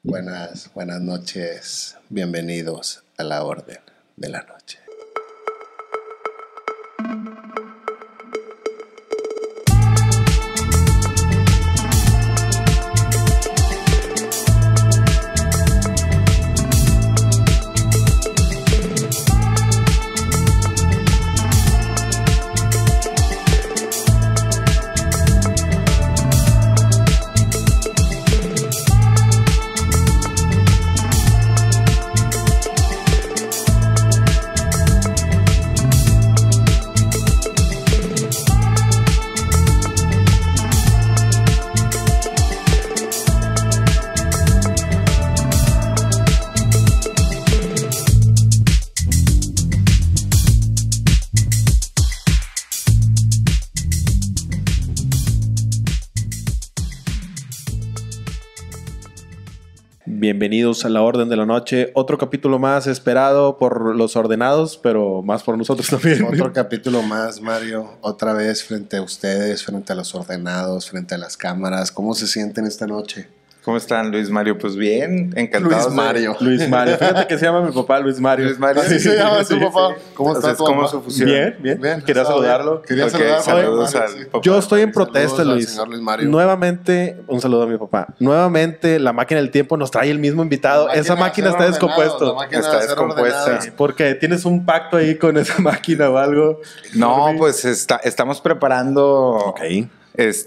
Buenas noches. Bienvenidos a la Orden de la Noche. Bienvenidos a la Orden de la Noche, otro capítulo más esperado por los ordenados, pero más por nosotros también. Otro capítulo más, Mario, otra vez frente a ustedes, frente a los ordenados, frente a las cámaras. ¿Cómo se sienten esta noche? ¿Cómo están, Luis Mario? Pues bien, encantado. Luis Mario. Fíjate que se llama mi papá Luis Mario. Luis Mario. ¿Así se llama su papá? Sí. ¿Cómo está tu papá? Su fusión? Bien. Quería saludarlo. Saludos al papá. Yo estoy en protesta, Saludos al Luis. señor Luis Mario. Nuevamente, un saludo a mi papá. Nuevamente, la máquina del tiempo nos trae el mismo invitado. Esa máquina está descompuesta. Está descompuesta. Porque tienes un pacto ahí con esa máquina o algo. No, pues estamos preparando Ok.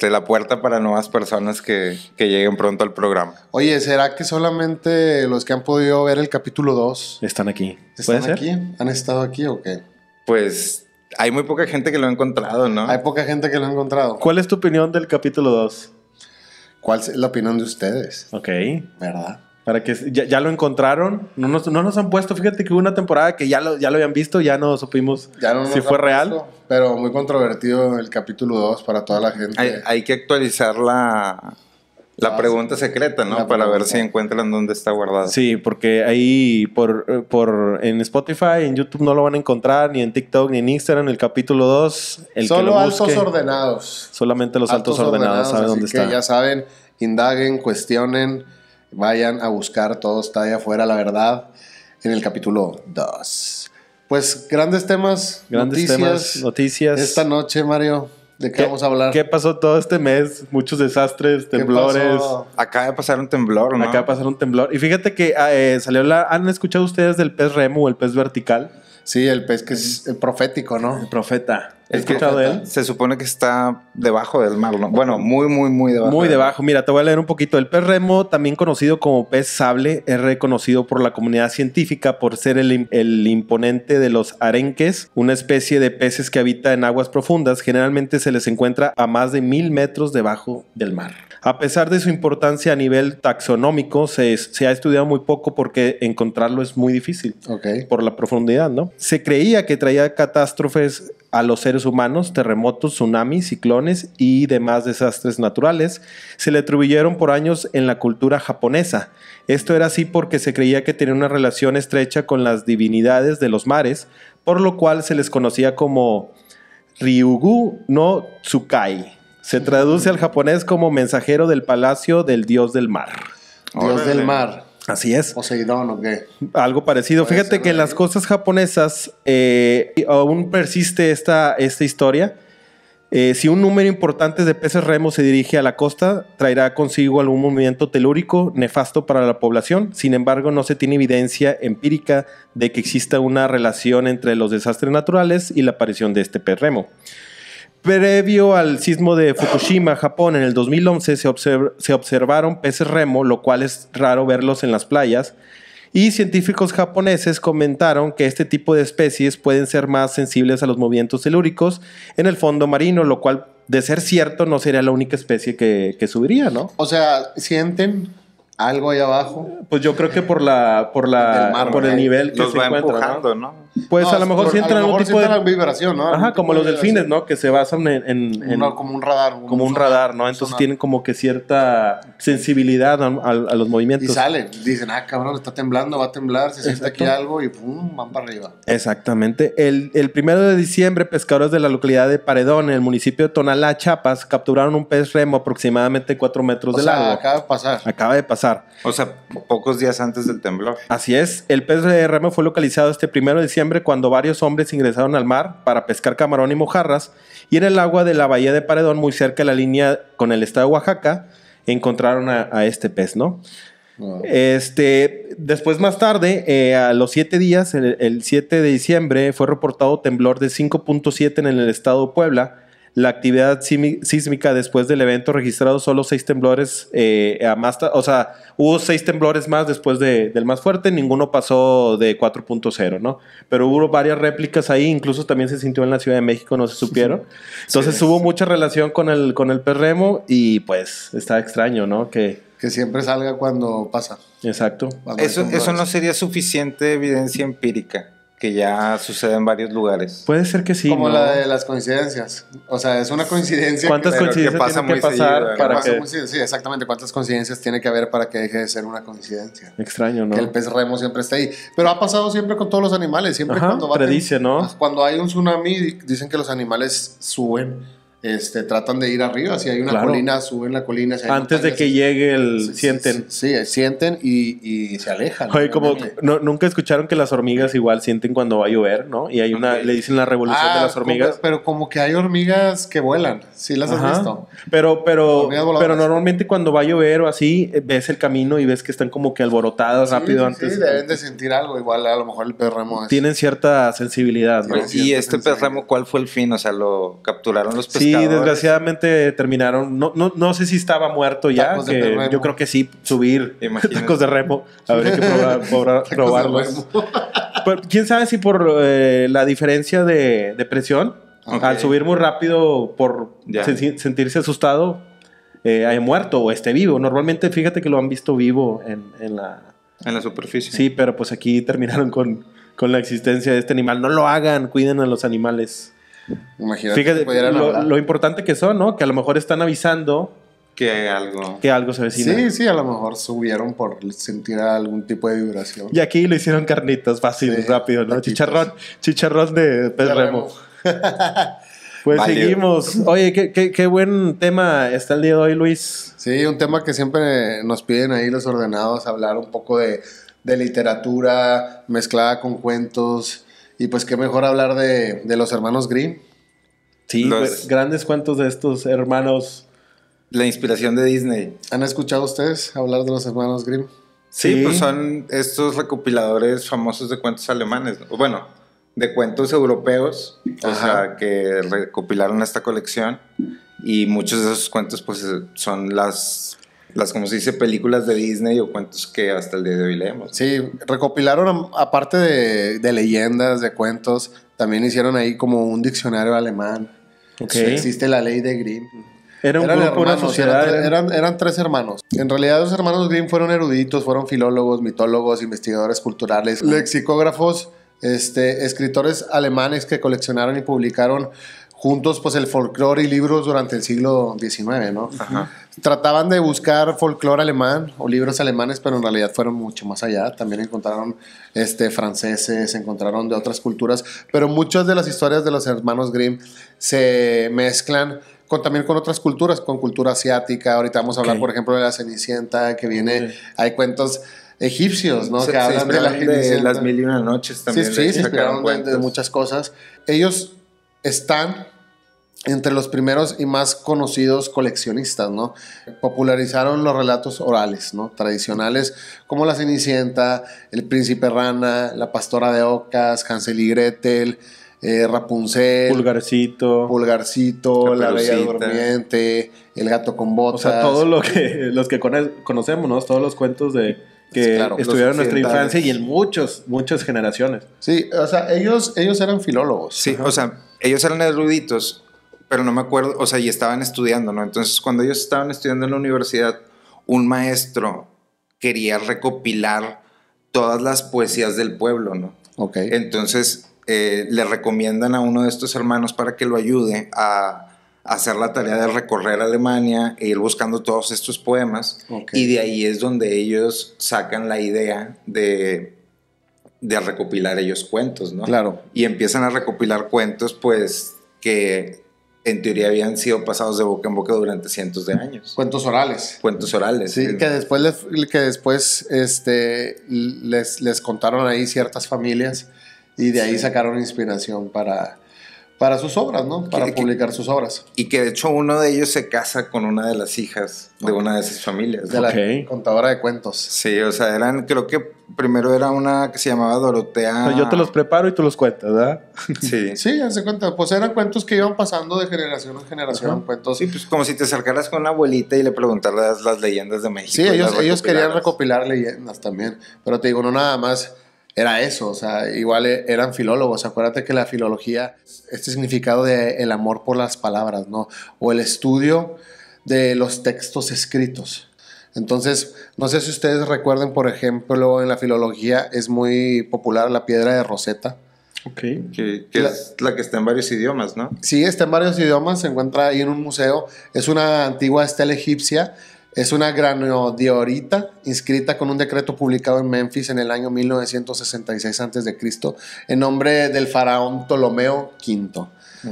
la puerta para nuevas personas que lleguen pronto al programa. Oye, ¿será que solamente los que han podido ver el capítulo 2 Están aquí. ¿Puede están ser? aquí? ¿Han estado aquí o qué? Pues hay muy poca gente que lo ha encontrado, ¿no? Hay poca gente que lo ha encontrado. ¿Cuál es tu opinión del capítulo 2? ¿Cuál es la opinión de ustedes? Ok. ¿Verdad? Para que ya lo encontraron. No nos han puesto. Fíjate que hubo una temporada que ya lo habían visto, ya no supimos Ya no nos si fue han real. puesto, pero muy controvertido el capítulo 2 para toda la gente. Hay que actualizar la pregunta secreta, ¿no? La Para ver pregunta. si encuentran dónde está guardado. Sí, porque ahí en Spotify, en YouTube no lo van a encontrar, ni en TikTok, ni en Instagram, el capítulo 2. El Solo que lo busque, altos ordenados. solamente los altos ordenados saben así dónde que está. ya saben, indaguen, cuestionen, vayan a buscar, todo está ahí afuera, la verdad, en el capítulo 2. Pues grandes temas, Noticias. Esta noche, Mario, ¿de qué vamos a hablar? ¿Qué pasó todo este mes? Muchos desastres, ¿Qué temblores. pasó? Acaba de pasar un temblor, ¿no? Acaba de pasar un temblor. Y fíjate que ¿han escuchado ustedes del pez remo o el pez vertical? Sí, el pez que es el profético, ¿no? El profeta. ¿Has Es que escuchado de él? se supone que está debajo del mar, ¿no? Bueno, muy debajo. Muy del mar. debajo. Mira, te voy a leer un poquito. El pez remo, también conocido como pez sable, es reconocido por la comunidad científica por ser el imponente de los arenques, una especie de peces que habita en aguas profundas. Generalmente se les encuentra a más de 1000 metros debajo del mar. A pesar de su importancia a nivel taxonómico, se ha estudiado muy poco porque encontrarlo es muy difícil. Ok. Por la profundidad, ¿no? Se creía que traía catástrofes a los seres humanos, terremotos, tsunamis, ciclones y demás desastres naturales. Se le atribuyeron por años en la cultura japonesa. Esto era así porque se creía que tenía una relación estrecha con las divinidades de los mares, por lo cual se les conocía como Ryugu no Tsukai. Se traduce al japonés como mensajero del palacio del dios del mar. Dios Órale. del mar. Así es. Poseidón, ¿o qué? Algo parecido. Puede Fíjate ser que en de las ahí. costas japonesas aún persiste esta historia. Si un número importante de peces remos se dirige a la costa, traerá consigo algún movimiento telúrico nefasto para la población. Sin embargo, no se tiene evidencia empírica de que exista una relación entre los desastres naturales y la aparición de este pez remo. Previo al sismo de Fukushima, Japón, en el 2011 se observaron peces remo, lo cual es raro verlos en las playas, y científicos japoneses comentaron que este tipo de especies pueden ser más sensibles a los movimientos telúricos en el fondo marino, lo cual, de ser cierto, no sería la única especie que subiría, ¿no? O sea, ¿sienten algo ahí abajo? Pues yo creo que por Del mar, el ¿no? nivel que Los se va encuentra, empujando, ¿no? ¿no? Pues No, a lo mejor sienten algún tipo de... la vibración, ¿no? Ajá, como los delfines, ¿no? Que se basan Como un radar. como un radar, ¿no? Entonces sonar. tienen como que cierta sensibilidad a los movimientos. Y salen, dicen, cabrón, está temblando, va a temblar, se siente aquí algo y pum, van para arriba. Exactamente. El 1 de diciembre, pescadores de la localidad de Paredón, en el municipio de Tonalá, Chiapas, capturaron un pez remo aproximadamente 4 metros de largo. Acaba de pasar. Acaba de pasar. O sea, pocos días antes del temblor. Así es. El pez de remo fue localizado este 1 de diciembre cuando varios hombres ingresaron al mar para pescar camarón y mojarras, y en el agua de la bahía de Paredón, muy cerca de la línea con el estado de Oaxaca, encontraron a este pez, ¿no? Wow. Después, más tarde, a los 7 días, el 7 de diciembre, fue reportado temblor de 5.7 en el estado de Puebla. La actividad sísmica después del evento registrado solo 6 temblores, o sea, hubo 6 temblores más después del más fuerte, ninguno pasó de 4.0, ¿no? Pero hubo varias réplicas ahí, incluso también se sintió en la Ciudad de México, no se supieron. Entonces hubo mucha relación con el pez remo y pues está extraño, ¿no? Que siempre salga cuando pasa. Exacto. Eso no sería suficiente evidencia empírica, que ya sucede en varios lugares. Puede ser que sí, Como ¿no? la de las coincidencias. O sea, es una coincidencia. ¿Cuántas coincidencias pasa tienen que muy pasar seguido, para pasa que...? muy seguido? Sí, exactamente. ¿Cuántas coincidencias tiene que haber para que deje de ser una coincidencia? Extraño, ¿no? Que el pez remo siempre está ahí. Pero ha pasado siempre con todos los animales. Siempre Ajá, cuando predice, ¿no? Cuando hay un tsunami, dicen que los animales suben. Tratan de ir arriba. Si hay una Claro. colina, suben la colina. Si hay Antes de montañas, que llegue sienten. Sí, sienten y se alejan. Oye, como obviamente. nunca escucharon que las hormigas igual sienten cuando va a llover, ¿no? Y hay le dicen la revolución de las hormigas. Pero como que hay hormigas que vuelan. ¿Sí las has Ajá. visto? Pero Hormigas voladoras. normalmente cuando va a llover o así, ves el camino y ves que están como que alborotadas rápido antes. Sí, deben de sentir algo. Igual a lo mejor el pez remo es... Tienen cierta sensibilidad, ¿no? Sí. ¿Y este pez remo cuál fue el fin? O sea, ¿lo capturaron los Sí, pescadores? desgraciadamente terminaron. No sé si estaba muerto ya. Tacos de pez remo. Yo creo que sí, subir Imagínate. tacos de remo. Habría que probarlos. Pero, ¿quién sabe si por la diferencia de presión, Ok. al subir muy rápido por Ya. sentirse asustado, haya muerto o esté vivo? Normalmente, fíjate que lo han visto vivo en la... En la superficie. Sí, pero pues aquí terminaron con la existencia de este animal. No lo hagan, cuiden a los animales. Imagínate que Fíjate pudieran hablar. lo importante que son, ¿no? Que a lo mejor están avisando Que algo... que algo se avecina. Sí, a lo mejor subieron por sentir algún tipo de vibración. Y aquí lo hicieron carnitas, fácil, Sí, rápido, ¿no? taquitos. Chicharrón de pez De remo. remo. Pues Válido. seguimos. Oye, qué buen tema está el día de hoy, Luis. Sí, un tema que siempre nos piden ahí los ordenados, hablar un poco de literatura mezclada con cuentos. Y pues qué mejor hablar de los hermanos Grimm. Sí, grandes cuentos de estos hermanos. La inspiración de Disney. ¿Han escuchado ustedes hablar de los hermanos Grimm? Sí, Sí. pues son estos recopiladores famosos de cuentos alemanes, ¿no? Bueno, de cuentos europeos, o Ajá. sea, que recopilaron esta colección, y muchos de esos cuentos pues son las como se dice, películas de Disney o cuentos que hasta el día de hoy leemos. Sí, recopilaron, aparte de leyendas, de cuentos, también hicieron ahí como un diccionario alemán. Ok. Sí, existe la ley de Grimm. Era un grupo, una sociedad. Eran 3 hermanos. En realidad los hermanos Grimm fueron eruditos, fueron filólogos, mitólogos, investigadores culturales, lexicógrafos, escritores alemanes que coleccionaron y publicaron juntos pues el folclore y libros durante el siglo XIX, ¿no? Ajá. Trataban de buscar folclore alemán o libros alemanes, pero en realidad fueron mucho más allá. También encontraron franceses, encontraron de otras culturas, pero muchas de las historias de los hermanos Grimm se mezclan también con otras culturas, con cultura asiática. Ahorita vamos a hablar, por ejemplo, de la Cenicienta, que viene, hay cuentos egipcios, ¿no? que hablan de la Cenicienta. Las Mil y Una Noches también. Sí, se inspiraron de cuentos. muchas cosas. Ellos están entre los primeros y más conocidos coleccionistas, ¿no? Popularizaron los relatos orales, ¿no? Tradicionales, como la Cenicienta, el Príncipe Rana, la Pastora de Ocas, Hansel y Gretel, Rapunzel, Pulgarcito, la Bella Caperucita. Durmiente, el Gato con Botas. O sea, todo los que conocemos, ¿no? Todos los cuentos que Claro, estuvieron en nuestra occidentales. infancia y en muchas generaciones. Sí, o sea, ellos eran filólogos. Sí, o sea, ellos eran eruditos, pero no me acuerdo, o sea, y estaban estudiando, ¿no? Entonces, cuando ellos estaban estudiando en la universidad, un maestro quería recopilar todas las poesías del pueblo, ¿no? Ok. Entonces le recomiendan a uno de estos hermanos para que lo ayude a hacer la tarea de recorrer Alemania e ir buscando todos estos poemas. Ok. Y de ahí es donde ellos sacan la idea de recopilar ellos cuentos, ¿no? Claro. Y empiezan a recopilar cuentos, pues, que en teoría habían sido pasados de boca en boca durante cientos de años. Cuentos orales. Cuentos orales. Sí, que después, les contaron ahí ciertas familias y de ahí sacaron inspiración para sus obras, ¿no? Para publicar sus obras. Y que de hecho uno de ellos se casa con una de las hijas de una de esas familias. De la contadora de cuentos. Sí, o sea, creo que primero era una que se llamaba Dorotea. Yo te los preparo y tú los cuentas, ¿verdad? Sí. Sí, ya se cuenta. Pues eran cuentos que iban pasando de generación en generación. Cuentos. Sí, pues como si te acercaras con una abuelita y le preguntaras las leyendas de México. Sí, ellos querían recopilar leyendas también. Pero te digo, no nada más era eso. O sea, igual eran filólogos. Acuérdate que la filología, este significado de el amor por las palabras, ¿no? O el estudio de los textos escritos. Entonces, no sé si ustedes recuerden, por ejemplo, en la filología es muy popular la piedra de Rosetta. Ok. Que es la que está en varios idiomas, ¿no? Sí, está en varios idiomas, se encuentra ahí en un museo. Es una antigua estela egipcia, es una granodiorita inscrita con un decreto publicado en Memphis en el año 1966 a.C. en nombre del faraón Ptolomeo V.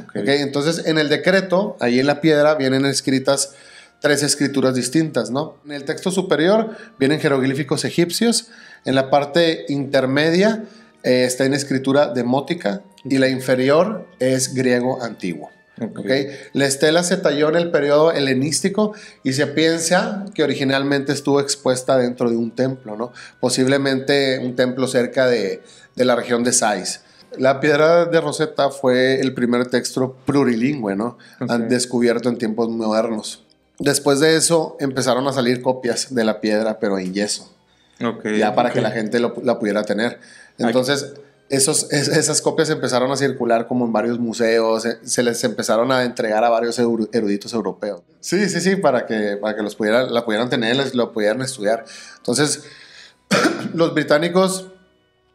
Okay, entonces, en el decreto, ahí en la piedra, vienen escritas 3 escrituras distintas, ¿no? En el texto superior vienen jeroglíficos egipcios, en la parte intermedia está en escritura demótica y la inferior es griego antiguo. Okay. La estela se talló en el periodo helenístico y se piensa que originalmente estuvo expuesta dentro de un templo, ¿no? Posiblemente un templo cerca de la región de Sais. La piedra de Rosetta fue el primer texto plurilingüe, ¿no? Descubierto en tiempos modernos. Después de eso empezaron a salir copias de la piedra, pero en yeso. Ya para que la gente la pudiera tener. Entonces, esas copias empezaron a circular como en varios museos. Se les empezaron a entregar a varios eruditos europeos. Sí, para que la pudieran tener, lo pudieran estudiar. Entonces, los británicos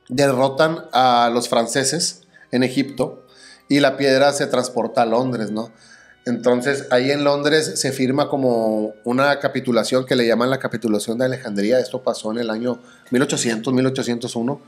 derrotan a los franceses en Egipto y la piedra se transporta a Londres, ¿no? Entonces, ahí en Londres se firma como una capitulación que le llaman la capitulación de Alejandría. Esto pasó en el año 1800, 1801.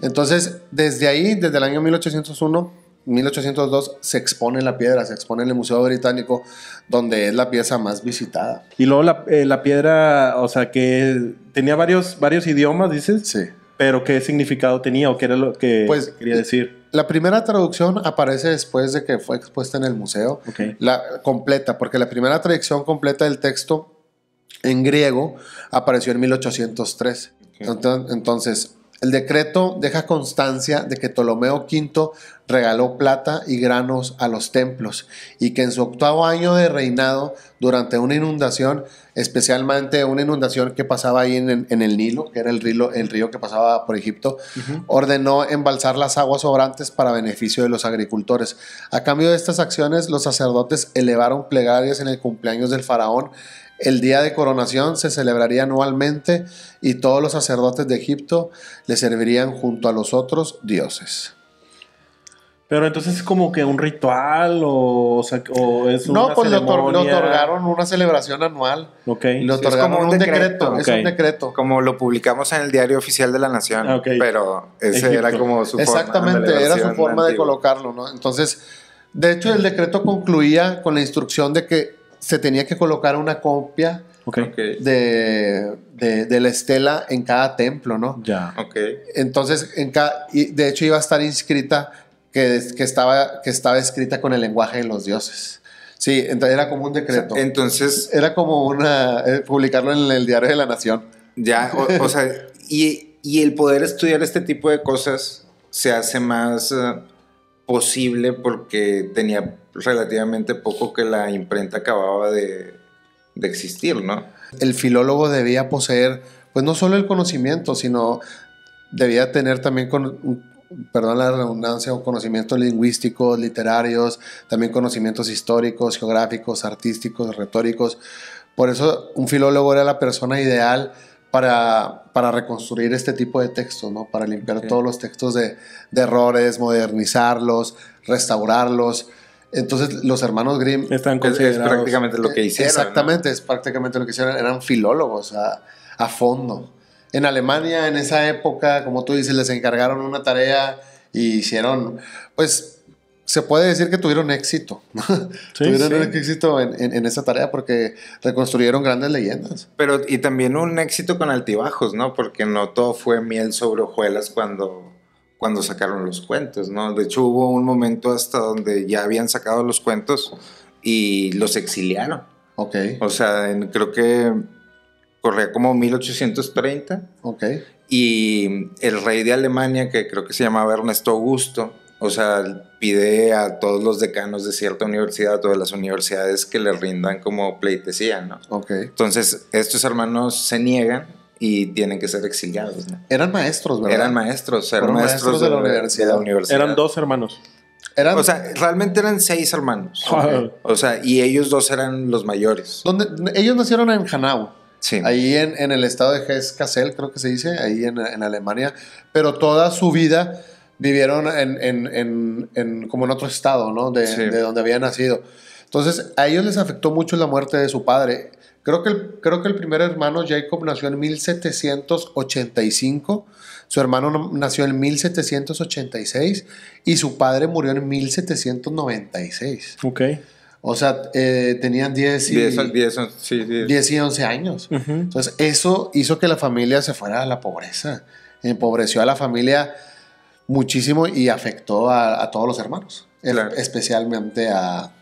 Entonces, desde ahí, desde el año 1801, 1802, se expone la piedra, se expone en el Museo Británico, donde es la pieza más visitada. Y luego la piedra, o sea, que tenía varios idiomas, dices. Sí. ¿Pero qué significado tenía o qué era lo que quería decir? La primera traducción aparece después de que fue expuesta en el museo. La completa, porque la primera traducción completa del texto en griego apareció en 1803. Entonces, el decreto deja constancia de que Ptolomeo V regaló plata y granos a los templos y que en su 8º año de reinado, durante una inundación, especialmente una inundación que pasaba ahí en el Nilo, que era el río que pasaba por Egipto, ordenó embalsar las aguas sobrantes para beneficio de los agricultores. A cambio de estas acciones, los sacerdotes elevaron plegarias en el cumpleaños del faraón. El día de coronación se celebraría anualmente y todos los sacerdotes de Egipto le servirían junto a los otros dioses. Pero entonces es como que un ritual o es una ceremonia. Le otorgaron una celebración anual. Le otorgaron como un decreto. Es un decreto. Como lo publicamos en el Diario Oficial de la Nación. Pero ese Egipto. Era como su forma. Exactamente, era su forma de colocarlo, ¿no? Entonces, de hecho, el decreto concluía con la instrucción de que se tenía que colocar una copia de la estela en cada templo, ¿no? Ya. Entonces, y de hecho iba a estar inscrita que estaba escrita con el lenguaje de los dioses. Sí, entonces era como un decreto. Entonces era como publicarlo en el Diario de la Nación. Ya, o sea, y el poder estudiar este tipo de cosas se hace más posible porque tenía relativamente poco que la imprenta acababa de existir, ¿no? El filólogo debía poseer, pues no solo el conocimiento, sino debía tener también perdón la redundancia, conocimientos lingüísticos, literarios, también conocimientos históricos, geográficos, artísticos, retóricos. Por eso un filólogo era la persona ideal para reconstruir este tipo de textos, ¿no? Para limpiar todos los textos de errores, modernizarlos, restaurarlos. Entonces, los hermanos Grimm están Es considerados. prácticamente lo que hicieron. exactamente, ¿no? es prácticamente lo que hicieron. Eran filólogos a fondo. En Alemania, en esa época, como tú dices, les encargaron una tarea y hicieron, pues, se puede decir que tuvieron éxito. Sí, tuvieron sí. éxito en esa tarea porque reconstruyeron grandes leyendas. Pero, y también un éxito con altibajos, ¿no? Porque no todo fue miel sobre hojuelas cuando sacaron los cuentos, ¿no? De hecho, hubo un momento hasta donde ya habían sacado los cuentos y los exiliaron. Ok, O sea, creo que corría como 1830 ok. y el rey de Alemania, que creo que se llamaba Ernesto Augusto, o sea, pide a todos los decanos de cierta universidad o de las universidades que le rindan como pleitesía, ¿no? Ok. Entonces, estos hermanos se niegan y tienen que ser exiliados, ¿no? Eran maestros, ¿verdad? Eran maestros Fueron maestros de la universidad. Eran 2 hermanos. Eran, O sea, realmente eran 6 hermanos. Ok. O sea, y ellos 2 eran los mayores. ellos nacieron en Hanau. Sí. Ahí en el estado de Hesse-Kassel, creo que se dice, ahí en Alemania, pero toda su vida vivieron como en otro estado, ¿no? Sí. De donde habían nacido. Entonces, a ellos les afectó mucho la muerte de su padre. Creo que el primer hermano, Jacob, nació en 1785, su hermano nació en 1786 y su padre murió en 1796. Ok. O sea, tenían 10 y 11 años. Ujú. Entonces, eso hizo que la familia se fuera a la pobreza. Empobreció a la familia muchísimo y afectó a todos los hermanos. Claro. Especialmente a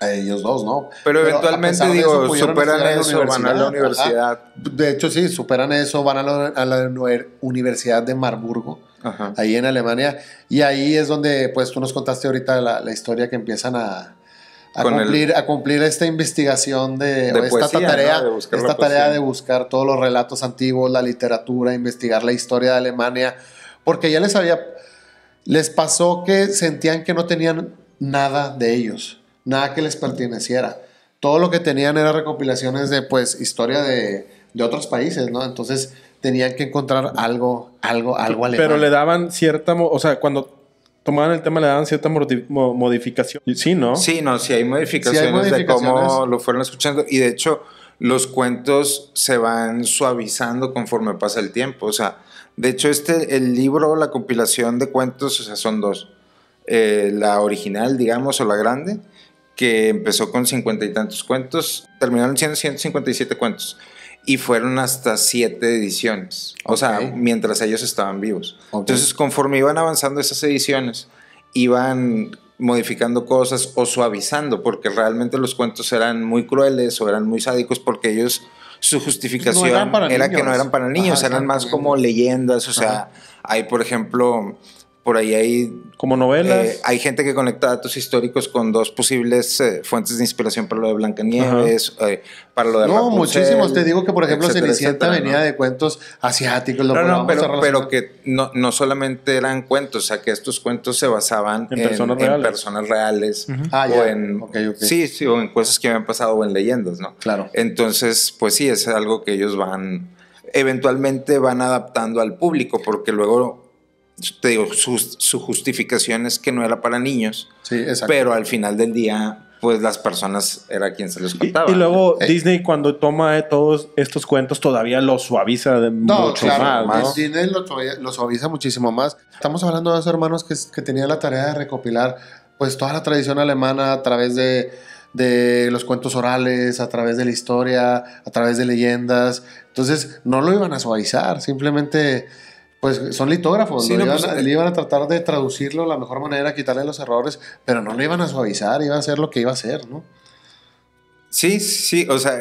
ellos 2, ¿no? Pero a eventualmente, pesar de eso, pudieron superan estudiar en la eso, van a la universidad. Ajá. De hecho, sí, superan eso, van a la Universidad de Marburgo, Ajá. ahí en Alemania. Y ahí es donde, pues, tú nos contaste ahorita la historia que empiezan a cumplir esta investigación o esta poesía, tarea, ¿no? De buscar la esta tarea poesía. de buscar todos los relatos antiguos, la literatura, investigar la historia de Alemania, porque ya les pasó que sentían que no tenían nada de ellos, nada que les perteneciera. Todo lo que tenían era recopilaciones de, pues, historia de otros países, ¿no? Entonces tenían que encontrar algo alemán. Pero le daban cierta... O sea, cuando tomaban el tema le daban cierta modificación. Sí, ¿no? Sí, hay modificaciones de cómo lo fueron escuchando. Y de hecho, los cuentos se van suavizando conforme pasa el tiempo. O sea, de hecho, el libro, la compilación de cuentos, o sea, son 2. La original, digamos, o la grande, que empezó con 50 y tantos cuentos, terminaron siendo 157 cuentos. Y fueron hasta 7 ediciones. O sea, mientras ellos estaban vivos. Entonces, conforme iban avanzando esas ediciones, iban modificando cosas o suavizando, porque realmente los cuentos eran muy crueles o eran muy sádicos, porque ellos, su justificación era que no eran para niños, eran más como leyendas. O sea, hay, por ejemplo, por ahí hay... Como novelas. hay gente que conecta datos históricos con 2 posibles fuentes de inspiración para lo de Blancanieves, para lo de No, Rapunzel, muchísimos. Te digo que, por ejemplo, etcétera, Cenicienta etcétera, venía ¿no? de cuentos asiáticos. Pero que no solamente eran cuentos, o sea, que estos cuentos se basaban En personas reales. o en sí, o en cosas que habían pasado o en leyendas, ¿no? Claro. Entonces, pues sí, es algo que ellos eventualmente van adaptando al público, porque luego, te digo, su justificación es que no era para niños, Sí, exacto. pero al final del día, pues las personas era quien se los contaba. Y luego Disney, cuando toma todos estos cuentos, todavía los suaviza mucho claro, más, ¿no? Disney lo suaviza muchísimo más. Estamos hablando de 2 hermanos que tenían la tarea de recopilar, pues, toda la tradición alemana a través de los cuentos orales, a través de la historia, a través de leyendas. Entonces, no lo iban a suavizar, simplemente... Pues son litógrafos, Sí, le iban a tratar de traducirlo de la mejor manera, quitarle los errores, pero no lo iban a suavizar, iba a ser lo que iba a ser, ¿no? Sí, o sea,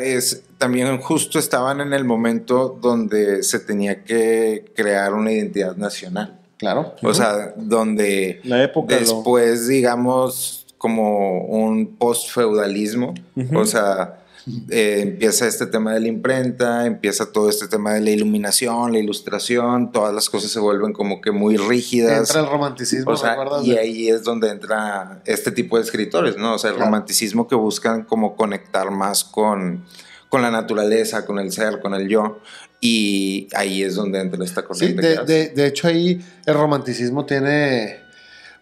también justo estaban en el momento donde se tenía que crear una identidad nacional. Claro. O sea, donde La época después, digamos, como un post-feudalismo, o sea... empieza este tema de la imprenta, empieza todo este tema de la iluminación, la ilustración, todas las cosas se vuelven como que muy rígidas. Entra el romanticismo, O sea, ¿recuerdas? y ahí es donde entra este tipo de escritores, ¿no? O sea, el romanticismo que buscan como conectar más con la naturaleza, con el ser, con el yo. y ahí es donde entra esta Sí, corriente. de hecho ahí el romanticismo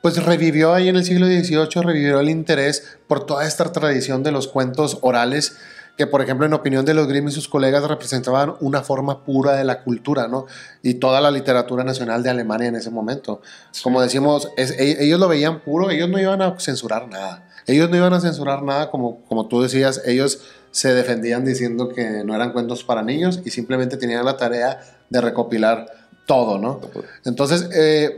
pues revivió ahí en el siglo XVIII, revivió el interés por toda esta tradición de los cuentos orales, que por ejemplo en opinión de los Grimm y sus colegas representaban una forma pura de la cultura, ¿no? Y toda la literatura nacional de Alemania en ese momento. Sí. Como decimos, ellos lo veían puro, ellos no iban a censurar nada. Ellos no iban a censurar nada, como tú decías, ellos se defendían diciendo que no eran cuentos para niños y simplemente tenían la tarea de recopilar todo, ¿no? Entonces,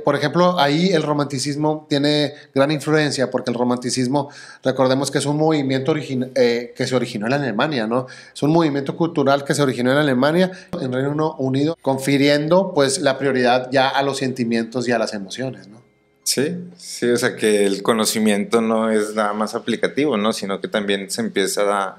por ejemplo, ahí el romanticismo tiene gran influencia porque el romanticismo, recordemos que es un movimiento que se originó en Alemania, ¿no? Es un movimiento cultural que se originó en Alemania, en Reino Unido, confiriendo pues la prioridad ya a los sentimientos y a las emociones, ¿no? Sí, sí, o sea que el conocimiento no es nada más aplicativo, ¿no? Sino que también se empieza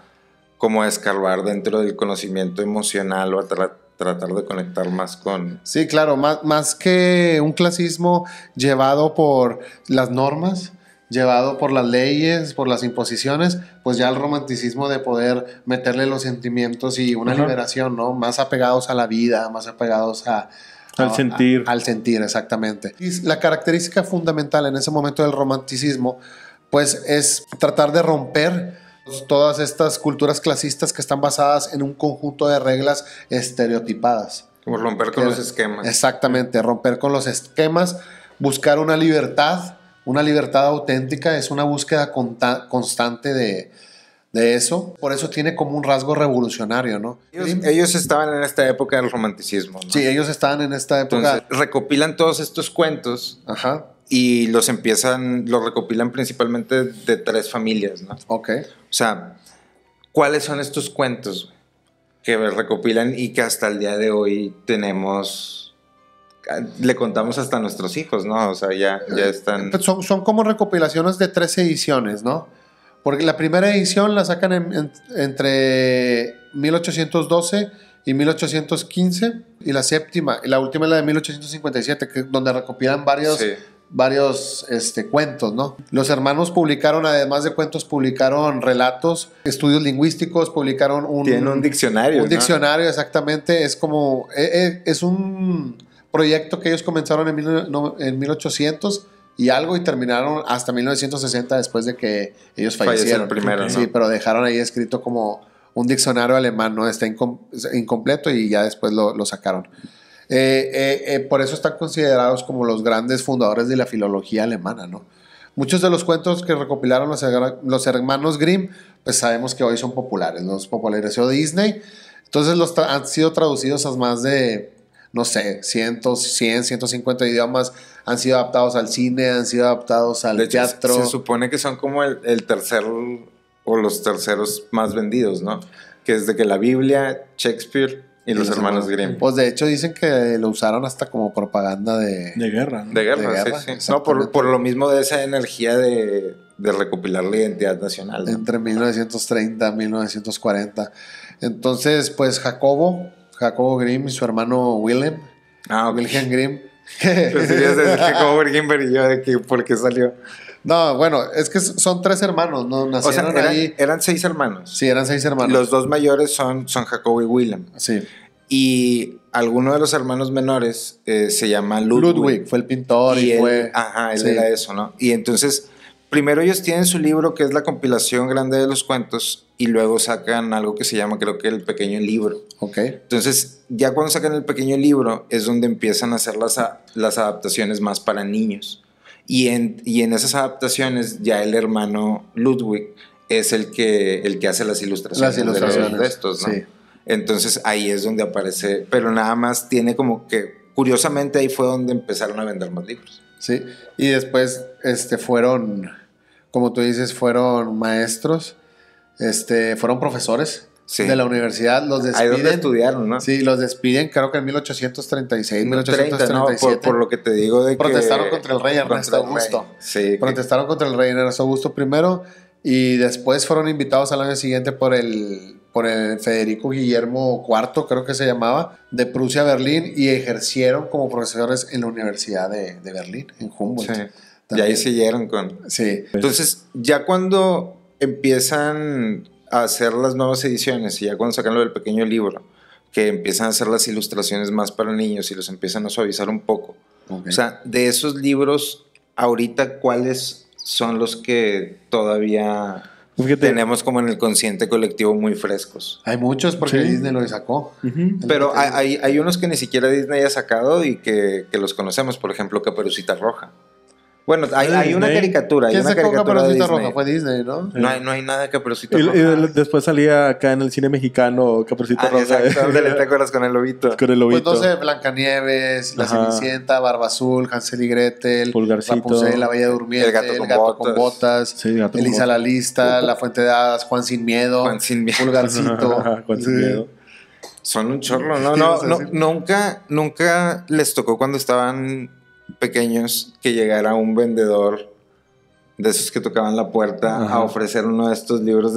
como a escarbar dentro del conocimiento emocional o a tratar de conectar más con... Sí, claro, más que un clasismo llevado por las normas, llevado por las leyes, por las imposiciones, pues ya el romanticismo de poder meterle los sentimientos y una liberación, ¿no? Más apegados a la vida, más apegados al sentir. Al sentir, exactamente. Y la característica fundamental en ese momento del romanticismo, pues es tratar de romper todas estas culturas clasistas que están basadas en un conjunto de reglas estereotipadas. Como romper con los esquemas. Exactamente, romper con los esquemas, buscar una libertad auténtica, es una búsqueda constante de eso. Por eso tiene como un rasgo revolucionario, ¿no? Ellos estaban en esta época del romanticismo, ¿no? Sí, ellos estaban en esta época. Entonces, recopilan todos estos cuentos. Ajá. Y los recopilan principalmente de 3 familias, ¿no? Ok. O sea, ¿cuáles son estos cuentos que recopilan y que hasta el día de hoy le contamos hasta a nuestros hijos, ¿no? O sea, ya están... Son como recopilaciones de 3 ediciones, ¿no? Porque la primera edición la sacan entre 1812 y 1815, y la última es la de 1857, donde recopilan varios cuentos, ¿no? Los hermanos publicaron, además de cuentos, publicaron relatos, estudios lingüísticos, Tienen un diccionario, Un diccionario, exactamente. Es como... es un proyecto que ellos comenzaron en 1800 y algo, y terminaron hasta 1960 después de que ellos fallecieron. Primero, ¿no? Sí, pero dejaron ahí escrito como un diccionario alemán, ¿no? Está incompleto y ya después lo sacaron. Por eso están considerados como los grandes fundadores de la filología alemana, ¿no? Muchos de los cuentos que recopilaron los hermanos Grimm, pues sabemos que hoy son populares, los popularizó Disney. Entonces han sido traducidos a más de, no sé, 150 idiomas, han sido adaptados al cine, han sido adaptados al teatro. Se supone que son como el tercer o los terceros más vendidos, ¿no? Que es de que la Biblia, Shakespeare y los hermanos Grimm. Pues de hecho dicen que lo usaron hasta como propaganda de guerra, ¿no? De guerra, sí. No, por lo mismo de esa energía de recopilar la identidad nacional, ¿no? Entre 1930 y 1940. Entonces, pues Jacobo Grimm y su hermano Wilhelm Grimm. Pues querías decir Jacobo Grimm, pero yo de que ¿por qué salió? No, bueno, es que son 3 hermanos, ¿no? Nacieron ahí. Eran 6 hermanos. Sí, eran 6 hermanos. Los 2 mayores son Jacobo y Wilhelm. Sí. Y alguno de los hermanos menores se llama Ludwig. Fue el pintor y fue... Él era eso, ¿no? Y entonces, primero ellos tienen su libro, que es la compilación grande de los cuentos, y luego sacan algo que se llama, creo que el pequeño libro. Ok. Entonces, ya cuando sacan el pequeño libro, es donde empiezan a hacer las adaptaciones más para niños. Y en esas adaptaciones, ya el hermano Ludwig es el que hace las ilustraciones de estos, ¿no? Sí. Entonces ahí es donde aparece, pero nada más tiene como que, curiosamente ahí fue donde empezaron a vender más libros. Sí, y después fueron, como tú dices, fueron maestros, fueron profesores. Sí. De la universidad, los despiden. Ahí donde estudiaron, ¿no? Sí, los despiden, creo que en 1836, 1837. ¿no? Por lo que te digo de protestaron contra el rey Ernesto Augusto. Sí. Protestaron contra el rey Ernesto Augusto primero, y después fueron invitados al año siguiente por el Federico Guillermo IV, creo que se llamaba, de Prusia, Berlín, y ejercieron como profesores en la Universidad de Berlín, en Humboldt. Sí. Y ahí siguieron con... Sí. Entonces, ya cuando empiezan a hacer las nuevas ediciones y ya cuando sacan lo del pequeño libro, que empiezan a hacer las ilustraciones más para niños y los empiezan a suavizar un poco. Ok. O sea, de esos libros, ahorita, ¿cuáles son los que todavía Fíjate. tenemos como en el consciente colectivo muy frescos? Hay muchos porque Sí. Disney lo sacó. Ujú. Pero hay unos que ni siquiera Disney ha sacado y que los conocemos, por ejemplo, Caperucita Roja. Bueno, hay una Disney. caricatura. Hay ¿Quién una sacó caricatura de Caperucita Disney. Roja? Fue Disney, ¿no? No hay nada de Caperucita Y Roja. después salía acá en el cine mexicano Caperucita Roja. Exacto, ándale, ¿te acuerdas con el lobito? Con el Pues lobito. no sé, Blancanieves, La Ajá. Cenicienta, Barba Azul, Hansel y Gretel, Pulgarcito. Rapunzel, La Bella Durmiente, El gato con botas. Sí, Gato con Elisa botas. la Lista, La Fuente de Hadas, Juan Sin Miedo, Juan Sin Miedo. Pulgarcito. Juan Sin Sí. Miedo. Son un chorro, ¿Qué no, ibas a decir? nunca les tocó cuando estaban pequeños que llegara un vendedor de esos que tocaban la puerta Ajá. a ofrecer uno de estos libros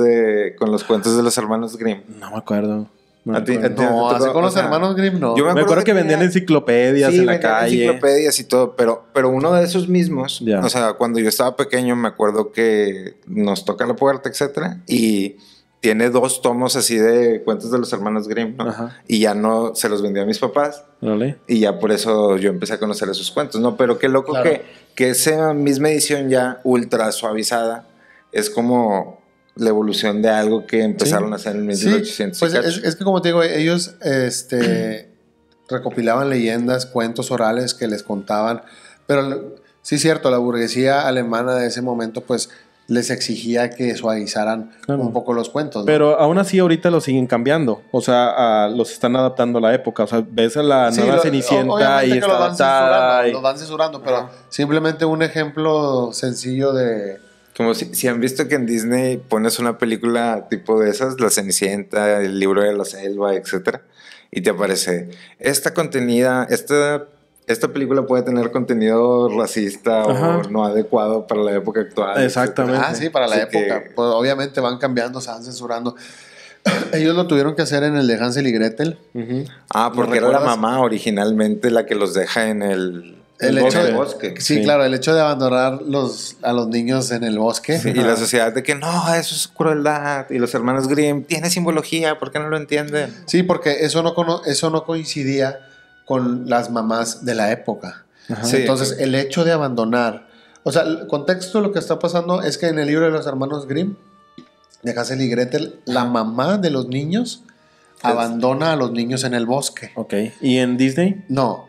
con los cuentos de los hermanos Grimm. No me acuerdo. A ti- acuerdo. No, ¿Te así tocó? con O los sea, hermanos Grimm, no. yo Me acuerdo que vendían tenía- enciclopedias Sí, en la vendían calle. enciclopedias y todo, pero uno de esos mismos, Ya. o sea, cuando yo estaba pequeño me acuerdo que nos toca la puerta, etcétera, y tiene 2 tomos así de cuentos de los hermanos Grimm, ¿no? Ajá. Y ya no se los vendía a mis papás. Órale. Y ya por eso yo empecé a conocer esos cuentos, ¿no? Pero qué loco Claro. que esa misma edición ya ultra suavizada es como la evolución de algo que empezaron a hacer en Sí, 1800. pues y cacho. es que como te digo, ellos recopilaban leyendas, cuentos orales que les contaban, pero sí es cierto, la burguesía alemana de ese momento pues les exigía que suavizaran Claro. un poco los cuentos, ¿no? Pero aún así ahorita lo siguen cambiando. O sea, los están adaptando a la época. O sea, ves a la Sí, nueva lo- Cenicienta obviamente y que está los van adaptada. censurando, y- los van censurando, pero Ajá. simplemente un ejemplo sencillo de... Como si han visto que en Disney pones una película tipo de esas, La Cenicienta, El Libro de la Selva, etcétera, y te aparece esta película puede tener contenido racista Ajá. o no adecuado para la época actual. Exactamente. Ah, sí, para la Así época. que- Pues, obviamente van cambiando, se van censurando. Ellos lo tuvieron que hacer en el de Hansel y Gretel. Ujú. Ah, ¿Lo porque era la recuerdas? mamá originalmente la que los deja en el bosque. Sí, Sí. claro, el hecho de abandonar a los niños en el bosque. Sí, y la sociedad de que no, eso es crueldad. Y los hermanos Grimm, tiene simbología, ¿por qué no lo entienden? Sí, porque eso no coincidía con las mamás de la época. Ajá. Sí. Entonces, el hecho de abandonar. O sea, el contexto de lo que está pasando es que en el libro de los hermanos Grimm, de Hansel y Gretel, la mamá de los niños abandona a los niños en el bosque. Ok. ¿Y en Disney? No.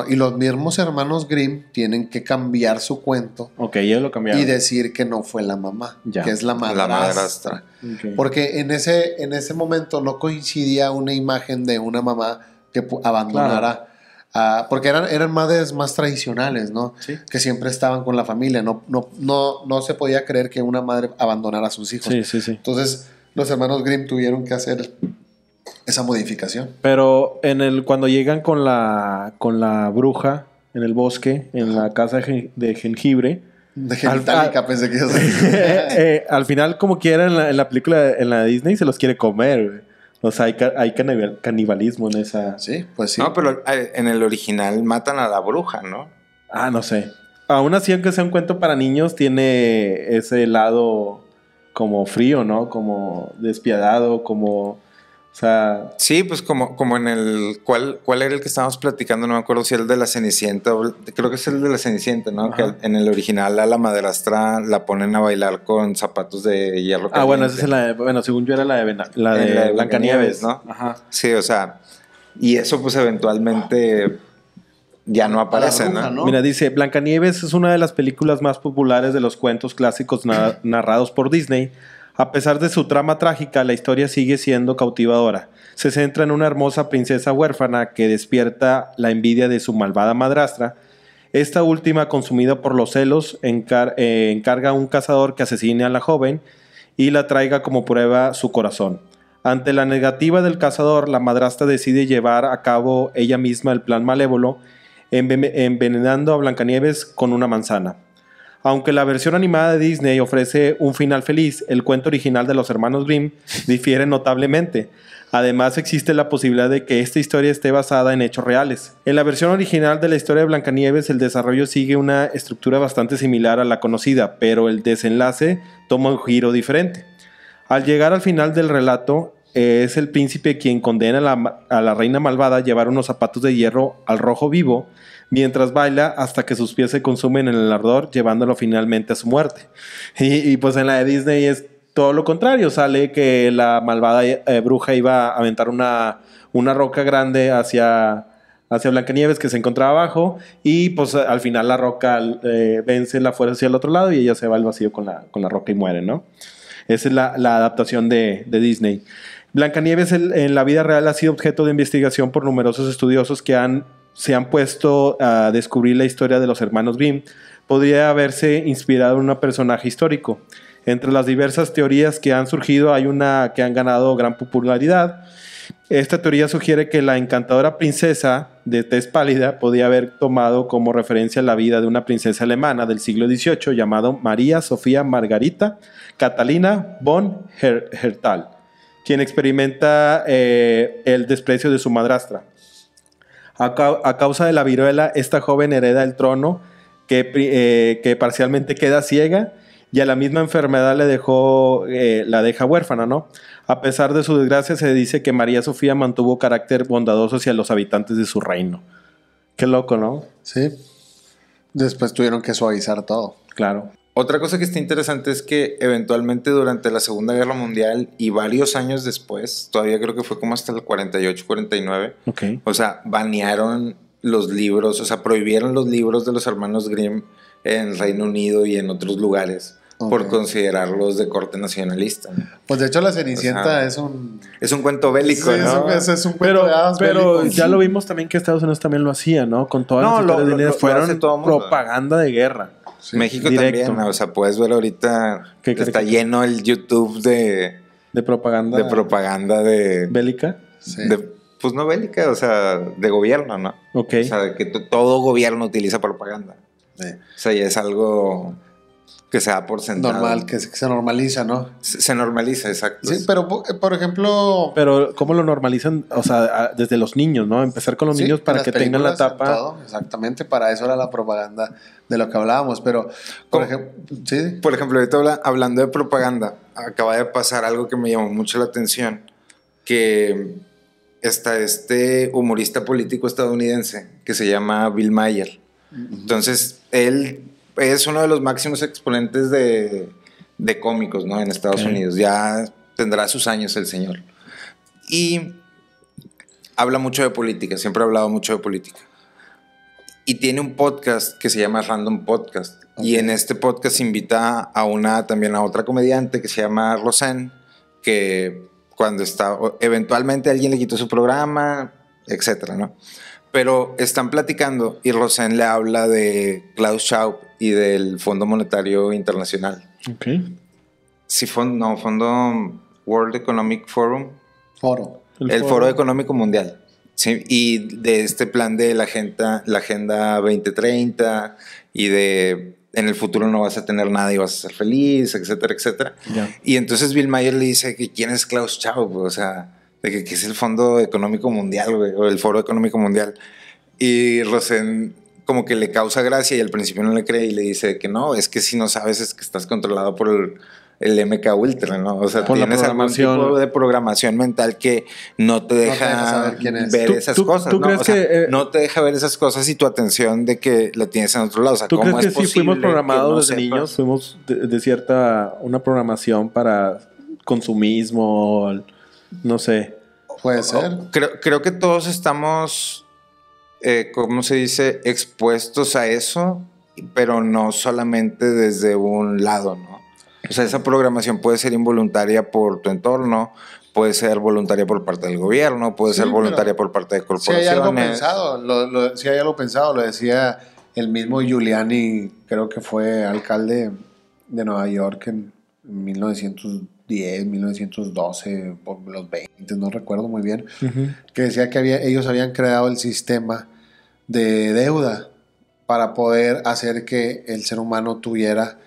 Y los mismos hermanos Grimm tienen que cambiar su cuento Ok, ya lo cambiaron. y decir que no fue la mamá, Ya. que es la madrastra. madrastra. Ok. Porque en ese momento no coincidía una imagen de una mamá que abandonara. Porque eran madres más tradicionales, ¿no? Sí. Que siempre estaban con la familia. No se podía creer que una madre abandonara a sus hijos. Sí, sí, sí. Entonces, los hermanos Grimm tuvieron que hacer esa modificación. Pero cuando llegan con la bruja en el bosque, en la casa de jengibre, De genitálica pensé que ibas a decir. al final, como quiera, en la película, en la de Disney, se los quiere comer, güey. O sea, hay canibalismo en esa... Sí, pues sí. No, pero en el original matan a la bruja, ¿no? Ah, no sé. Aún así, aunque sea un cuento para niños, tiene ese lado como frío, ¿no? Como despiadado, como... O sea... Sí, pues como en el... ¿Cuál era el que estábamos platicando? No me acuerdo si era el de la Cenicienta. Creo que es el de la Cenicienta, ¿no? Ajá. Que en el original a la madrastra la ponen a bailar con zapatos de hierro Ah, bueno, caliente. esa es la de... Bueno, según yo era la de, La de Blancanieves, ¿no? Ajá. Sí, o sea... Y eso pues eventualmente ya no aparece, bruja, ¿no? ¿no? Mira, dice, Blancanieves es una de las películas más populares de los cuentos clásicos narrados por Disney. A pesar de su trama trágica, la historia sigue siendo cautivadora. Se centra en una hermosa princesa huérfana que despierta la envidia de su malvada madrastra. Esta última, consumida por los celos, encarga a un cazador que asesine a la joven y la traiga como prueba su corazón. Ante la negativa del cazador, la madrastra decide llevar a cabo ella misma el plan malévolo, envenenando a Blancanieves con una manzana. Aunque la versión animada de Disney ofrece un final feliz, el cuento original de los hermanos Grimm difiere notablemente. Además, existe la posibilidad de que esta historia esté basada en hechos reales. En la versión original de la historia de Blancanieves, el desarrollo sigue una estructura bastante similar a la conocida, pero el desenlace toma un giro diferente. Al llegar al final del relato, es el príncipe quien condena a la reina malvada a llevar unos zapatos de hierro al rojo vivo mientras baila hasta que sus pies se consumen en el ardor, llevándolo finalmente a su muerte. Y pues en la de Disney es todo lo contrario. Sale que la malvada bruja iba a aventar una roca grande hacia Blancanieves, que se encontraba abajo, y pues al final la roca vence la fuerza hacia el otro lado y ella se va al vacío con la roca y muere, ¿no? Esa es la adaptación de Disney. Blancanieves en la vida real ha sido objeto de investigación por numerosos estudiosos que se han puesto a descubrir la historia de los hermanos Grimm. Podría haberse inspirado en un personaje histórico. Entre las diversas teorías que han surgido, hay una que han ganado gran popularidad. Esta teoría sugiere que la encantadora princesa de tez pálida podía haber tomado como referencia la vida de una princesa alemana del siglo XVIII llamada María Sofía Margarita Catalina von Hertal, quien experimenta el desprecio de su madrastra. A causa de la viruela, esta joven hereda el trono que parcialmente queda ciega y a la misma enfermedad la deja huérfana, ¿no? A pesar de su desgracia, se dice que María Sofía mantuvo carácter bondadoso hacia los habitantes de su reino. Qué loco, ¿no? Sí. Después tuvieron que suavizar todo. Claro. Otra cosa que está interesante es que eventualmente durante la Segunda Guerra Mundial y varios años después, todavía creo que fue como hasta el 48, 49, Okay. o sea, banearon los libros, o sea, prohibieron los libros de los hermanos Grimm en Reino Unido y en otros lugares por considerarlos de corte nacionalista, ¿no? Pues de hecho la Cenicienta, o sea, es un cuento bélico, sí, ¿no? Es un cuento de hadas pero bélico. ya lo vimos también que Estados Unidos también lo hacía, ¿no? Con todas las historias de dinero fueron propaganda de guerra. Sí. México directo. También, o sea, puedes ver ahorita que está lleno el YouTube de propaganda. De propaganda de... ¿Bélica? Sí. Pues no bélica, o sea, de gobierno, ¿no? Ok. O sea, que todo gobierno utiliza propaganda. Sí. O sea, ya es algo que se da por sentado. Normal, que se normaliza, ¿no? Se normaliza, exacto. Sí, pero por ejemplo... Pero ¿cómo lo normalizan? O sea, desde los niños, ¿no? Empezar con los niños para que tengan la tapa. Todo, exactamente, para eso era la propaganda de lo que hablábamos, pero... Por ejemplo, ahorita hablando de propaganda, acaba de pasar algo que me llamó mucho la atención, que está este humorista político estadounidense que se llama Bill Maher. Entonces, él es uno de los máximos exponentes de cómicos, ¿no? En Estados Unidos. Ya tendrá sus años el señor. Y habla mucho de política, siempre ha hablado mucho de política. Y tiene un podcast que se llama Random Podcast. Y en este podcast invita también a otra comediante que se llama Roseanne, que eventualmente alguien le quitó su programa, etcétera, ¿no? Pero están platicando y Roseanne le habla de Klaus Schwab y del Fondo Monetario Internacional. Ok. Sí, Fondo World Economic Forum. El Foro Económico Mundial. Sí, y de este plan de la Agenda 2030 y de en el futuro no vas a tener nada y vas a ser feliz, etcétera, etcétera. Yeah. Y entonces Bill Maher le dice que quién es Klaus Schwab, o sea, de que es el Fondo Económico Mundial, güey, o el Foro Económico Mundial. Y Rosen como que le causa gracia y al principio no le cree y le dice que no, es que si no sabes es que estás controlado por el MK Ultra, ¿no? O sea, tienes algún tipo de programación mental que no te deja ver esas cosas. ¿Tú ¿no? crees que no te deja ver esas cosas y tu atención de que la tienes en otro lado. O sea, ¿tú ¿cómo crees es que si fuimos programados desde sepas? niños, fuimos de cierta una programación para consumismo, no sé? Puede ser. Creo que todos estamos, ¿cómo se dice? Expuestos a eso, pero no solamente desde un lado, ¿no? O sea, esa programación puede ser involuntaria por tu entorno, puede ser voluntaria por parte del gobierno, puede ser voluntaria por parte de corporaciones. Si hay algo pensado, si hay algo pensado, lo decía el mismo Giuliani, creo que fue alcalde de Nueva York en 1910, 1912, los 20, no recuerdo muy bien, que decía que ellos habían creado el sistema de deuda para poder hacer que el ser humano tuviera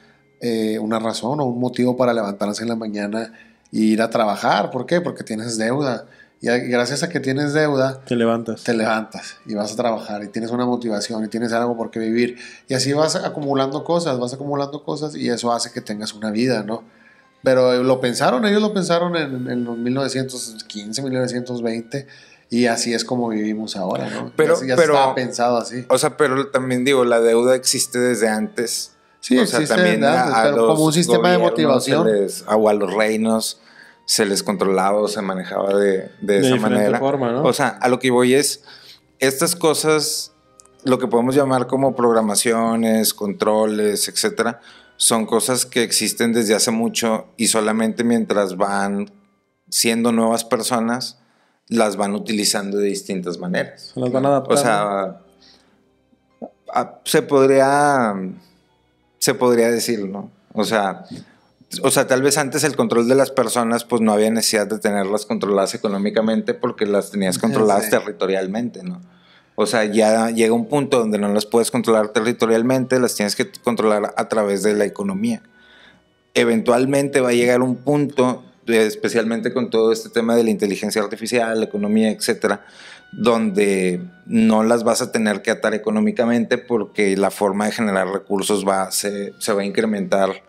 una razón o un motivo para levantarse en la mañana e ir a trabajar. ¿Por qué? Porque tienes deuda. Y gracias a que tienes deuda, te levantas y vas a trabajar y tienes una motivación y tienes algo por qué vivir. Y así vas acumulando cosas y eso hace que tengas una vida, ¿no? Pero ellos lo pensaron en los 1915, 1920, y así es como vivimos ahora, ¿no? Pero estaba pensado así. O sea, pero también digo, la deuda existe desde antes. Sí, o sea, existe también desde antes, pero como un sistema de motivación. O a los reinos se les controlaba o se manejaba de esa manera. Forma, ¿no? O sea, a lo que voy es, estas cosas, lo que podemos llamar como programaciones, controles, etcétera, son cosas que existen desde hace mucho y solamente mientras van siendo nuevas personas, las van utilizando de distintas maneras. Se las van adaptando. O sea, se podría decir, ¿no? O sea, tal vez antes el control de las personas, pues no había necesidad de tenerlas controladas económicamente porque las tenías controladas territorialmente, ¿no? O sea, ya llega un punto donde no las puedes controlar territorialmente, las tienes que controlar a través de la economía. Eventualmente va a llegar un punto, especialmente con todo este tema de la inteligencia artificial, la economía, etcétera, donde no las vas a tener que atar económicamente porque la forma de generar recursos se va a incrementar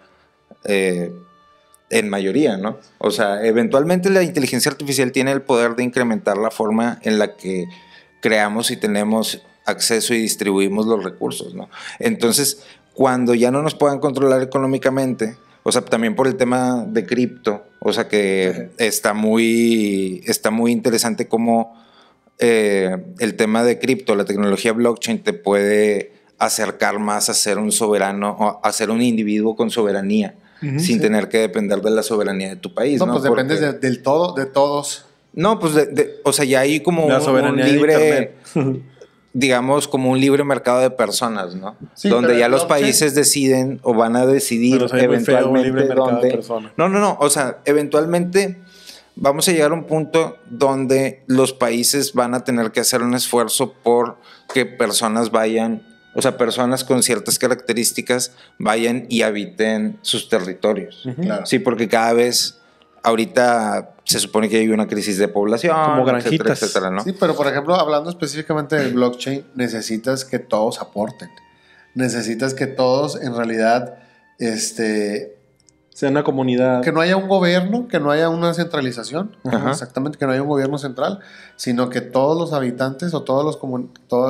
en mayoría, ¿no? O sea, eventualmente la inteligencia artificial tiene el poder de incrementar la forma en la que creamos y tenemos acceso y distribuimos los recursos, ¿no? Entonces, cuando ya no nos puedan controlar económicamente, o sea, también por el tema de cripto, o sea que está muy interesante cómo el tema de cripto, la tecnología blockchain te puede acercar más a ser un soberano, o a ser un individuo con soberanía, sin tener que depender de la soberanía de tu país. No, pues dependes del todo, de todos. No, pues o sea, ya hay como un libre, digamos, como un libre mercado de personas, ¿no? Sí, donde ya los países deciden o van a decidir eventualmente dónde. No, o sea, eventualmente vamos a llegar a un punto donde los países van a tener que hacer un esfuerzo por que personas vayan, o sea, personas con ciertas características vayan y habiten sus territorios. Claro. Sí, porque cada vez, ahorita se supone que hay una crisis de población, como granjitas, etcétera, ¿no? Sí, pero por ejemplo, hablando específicamente del blockchain, necesitas que todos aporten. Necesitas que todos, en realidad, sea una comunidad. Que no haya un gobierno, que no haya una centralización, exactamente, que no haya un gobierno central, sino que todos los habitantes o toda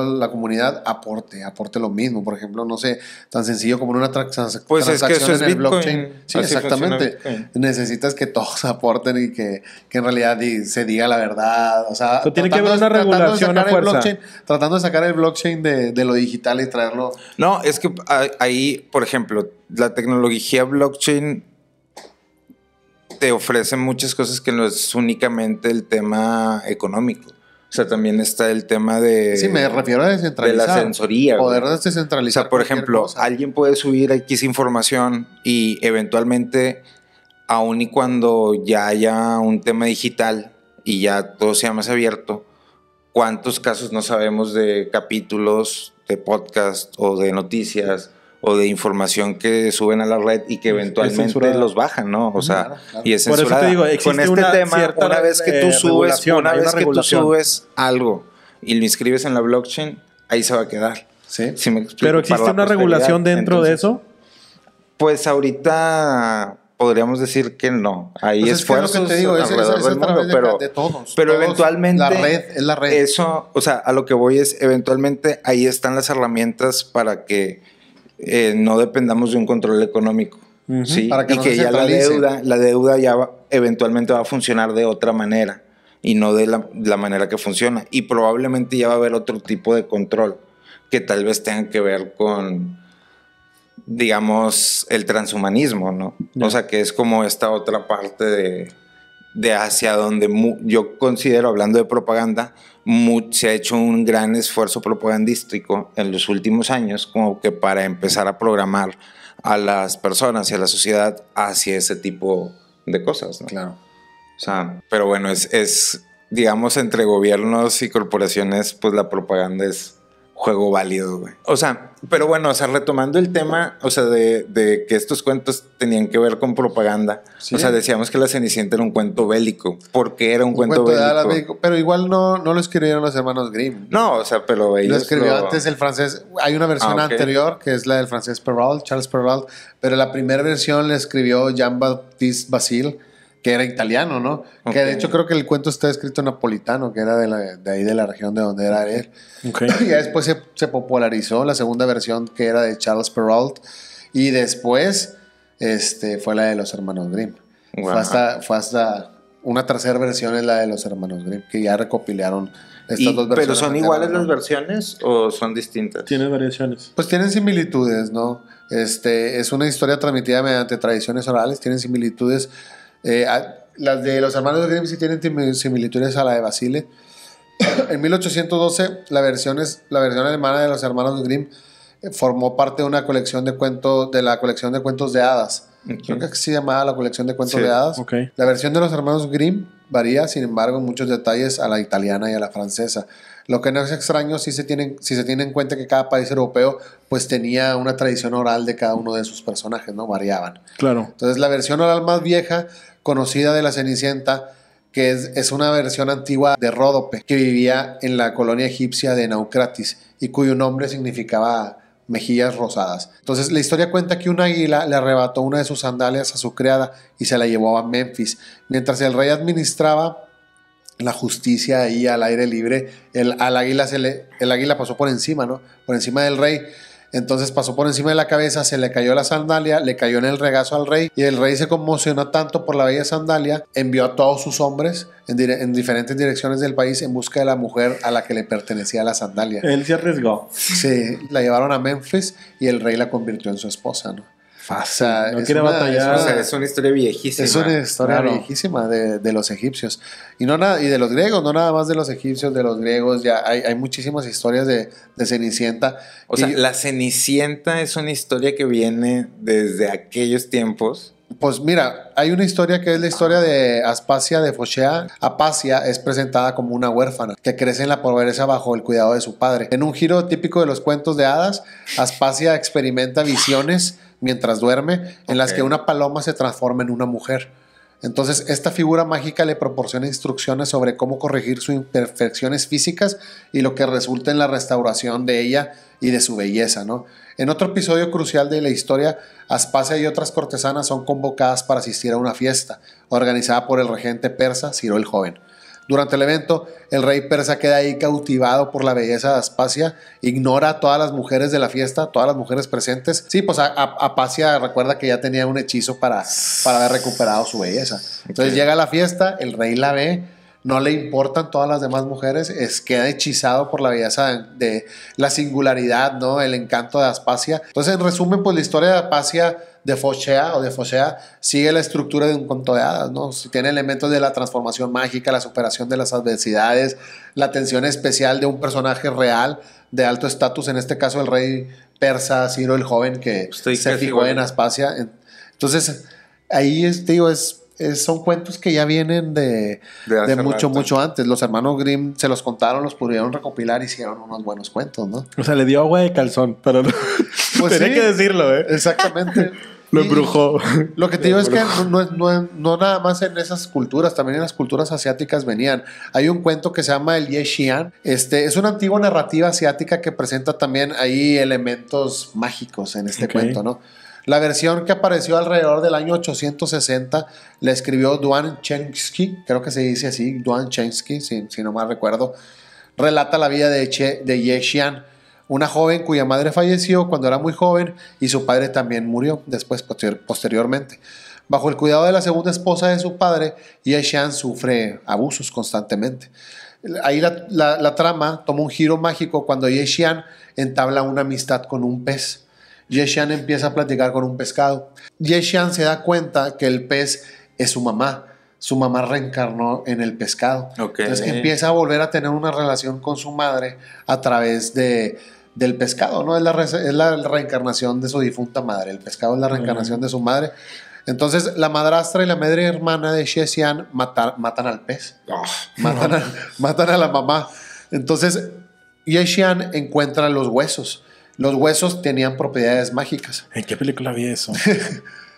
la comunidad aporte lo mismo. Por ejemplo, no sé, tan sencillo como una transacción pues es que eso es en el Bitcoin. blockchain. Sí, así exactamente. Necesitas que todos aporten y que en realidad se diga la verdad. O sea, tiene que haber una regulación a fuerza. Tratando de sacar el blockchain de lo digital y traerlo. No, es que ahí, por ejemplo, la tecnología blockchain te ofrece muchas cosas que no es únicamente el tema económico. O sea, también está el tema de... Sí, me refiero a descentralizar. De la sensoría. Poder descentralizar. O sea, por ejemplo, cosa. alguien puede subir X información y eventualmente, aun y cuando ya haya un tema digital y ya todo sea más abierto, ¿cuántos casos no sabemos de capítulos de podcast o de noticias o de información que suben a la red y que eventualmente los bajan, ¿no? O sea, claro. Y es censurada. Por eso te digo, con este tema, una vez que tú subes algo y lo inscribes en la blockchain, ahí se va a quedar. ¿Sí? ¿Sí me explico? ¿Pero existe una regulación dentro de eso? Pues ahorita podríamos decir que no. Hay pues esfuerzos es que lo que te digo, alrededor del mundo, de todos. Pero eventualmente es la red. Eso, o sea, a lo que voy es, eventualmente ahí están las herramientas para que no dependamos de un control económico. ¿sí? Para que y no que se ya la deuda ya eventualmente va a funcionar de otra manera y no de la manera que funciona. Y probablemente ya va a haber otro tipo de control que tal vez tenga que ver con, digamos, el transhumanismo, ¿no? O sea, que es como esta otra parte de hacia donde yo considero, hablando de propaganda, se ha hecho un gran esfuerzo propagandístico en los últimos años como que para empezar a programar a las personas y a la sociedad hacia ese tipo de cosas, ¿no? Claro. O sea, pero bueno, es digamos, entre gobiernos y corporaciones, pues la propaganda es juego válido, güey. O sea, pero bueno, o sea, retomando el tema, o sea, de que estos cuentos tenían que ver con propaganda. Sí. O sea, decíamos que La Cenicienta era un cuento bélico. ¿Por qué era un cuento bélico? Pero igual no lo escribieron los hermanos Grimm. No, o sea, pero ellos lo escribió antes el francés. Hay una versión anterior, que es la del francés Perrault, Charles Perrault, pero la primera versión la escribió Jean-Baptiste Basile, que era italiano, ¿no? Okay. Que de hecho creo que el cuento está escrito en napolitano, que era de ahí de la región de donde era él. Okay. Y ya después se popularizó la segunda versión, que era de Charles Perrault, y después fue la de los hermanos Grimm. Wow. Fue hasta una tercera versión, es la de los hermanos Grimm, que ya recopilaron estas dos versiones. ¿Pero son iguales las versiones o son distintas? Tienen variaciones. Pues tienen similitudes, ¿no? Es una historia transmitida mediante tradiciones orales, tienen similitudes. Las de los hermanos Grimm sí tienen similitudes a la de Basile. En 1812 la versión alemana de los hermanos Grimm formó parte de una colección de cuentos, de la colección de cuentos de hadas. Okay. Creo que se llamaba la colección de cuentos de hadas. Okay. La versión de los hermanos Grimm varía, sin embargo, en muchos detalles a la italiana y a la francesa. Lo que no es extraño si se tiene en cuenta que cada país europeo pues tenía una tradición oral de cada uno de sus personajes, ¿no? Variaban. Claro. Entonces la versión oral más vieja conocida de la Cenicienta, que es una versión antigua de Ródope, que vivía en la colonia egipcia de Naucratis y cuyo nombre significaba mejillas rosadas. Entonces la historia cuenta que un águila le arrebató una de sus sandalias a su criada y se la llevó a Memphis. Mientras el rey administraba la justicia ahí al aire libre, el águila pasó por encima, ¿no? Por encima del rey. Entonces pasó por encima de la cabeza, se le cayó la sandalia, le cayó en el regazo al rey y el rey se conmocionó tanto por la bella sandalia, envió a todos sus hombres en diferentes direcciones del país en busca de la mujer a la que le pertenecía la sandalia. Él se arriesgó. Sí, la llevaron a Memphis y el rey la convirtió en su esposa, ¿no? Fácil, o sea, no quiere batallar. O sea, es una historia viejísima. Es una historia viejísima de los egipcios. Y de los griegos, no nada más de los egipcios, de los griegos. Ya hay muchísimas historias de Cenicienta. O sea, la Cenicienta es una historia que viene desde aquellos tiempos. Pues mira, hay una historia que es la historia de Aspasia de Fochea. Aspasia es presentada como una huérfana que crece en la pobreza bajo el cuidado de su padre. En un giro típico de los cuentos de hadas, Aspasia experimenta visiones mientras duerme, en las que una paloma se transforma en una mujer. Entonces, esta figura mágica le proporciona instrucciones sobre cómo corregir sus imperfecciones físicas y lo que resulta en la restauración de ella y de su belleza, ¿no? En otro episodio crucial de la historia, Aspasia y otras cortesanas son convocadas para asistir a una fiesta organizada por el regente persa Ciro el Joven. Durante el evento, el rey persa queda ahí cautivado por la belleza de Aspasia, ignora a todas las mujeres de la fiesta, todas las mujeres presentes. Sí, pues Aspasia recuerda que ya tenía un hechizo para haber recuperado su belleza. Entonces llega a la fiesta, el rey la ve, no le importan todas las demás mujeres, queda hechizado por la belleza de la singularidad, ¿no? El encanto de Aspasia. Entonces, en resumen, pues la historia de Aspasia de Fochea sigue la estructura de un cuento de hadas, ¿no? Tiene elementos de la transformación mágica, la superación de las adversidades, la atención especial de un personaje real de alto estatus, en este caso el rey persa Ciro el Joven, que se fijó en Aspasia. Entonces, ahí son cuentos que ya vienen de mucho antes. Los hermanos Grimm se los contaron, los pudieron recopilar y hicieron unos buenos cuentos, ¿no? O sea, le dio agua de calzón, pero no. Pues tenía que decirlo, ¿eh? Exactamente. Lo embrujó. Lo que te digo es que no nada más en esas culturas, también en las culturas asiáticas venían. Hay un cuento que se llama el Ye Xian. Es una antigua narrativa asiática que presenta también ahí elementos mágicos en este cuento, ¿no? La versión que apareció alrededor del año 860 la escribió Duan Chensky, creo que se dice así, Duan Chensky, si no mal recuerdo. Relata la vida de Ye Xian, una joven cuya madre falleció cuando era muy joven y su padre también murió posteriormente. Bajo el cuidado de la segunda esposa de su padre, Ye Xian sufre abusos constantemente. Ahí la trama toma un giro mágico cuando Ye Xian entabla una amistad con un pez. Ye Xian empieza a platicar con un pescado. Ye Xian se da cuenta que el pez es su mamá. Su mamá reencarnó en el pescado. Okay. Entonces empieza a volver a tener una relación con su madre a través del pescado, ¿no? Es la reencarnación de su difunta madre. El pescado es la reencarnación de su madre. Entonces la madrastra y la madre hermana de Ye Xian matan al pez. Matan a la mamá. Entonces Ye Xian encuentra los huesos. Los huesos tenían propiedades mágicas. ¿En qué película vi eso?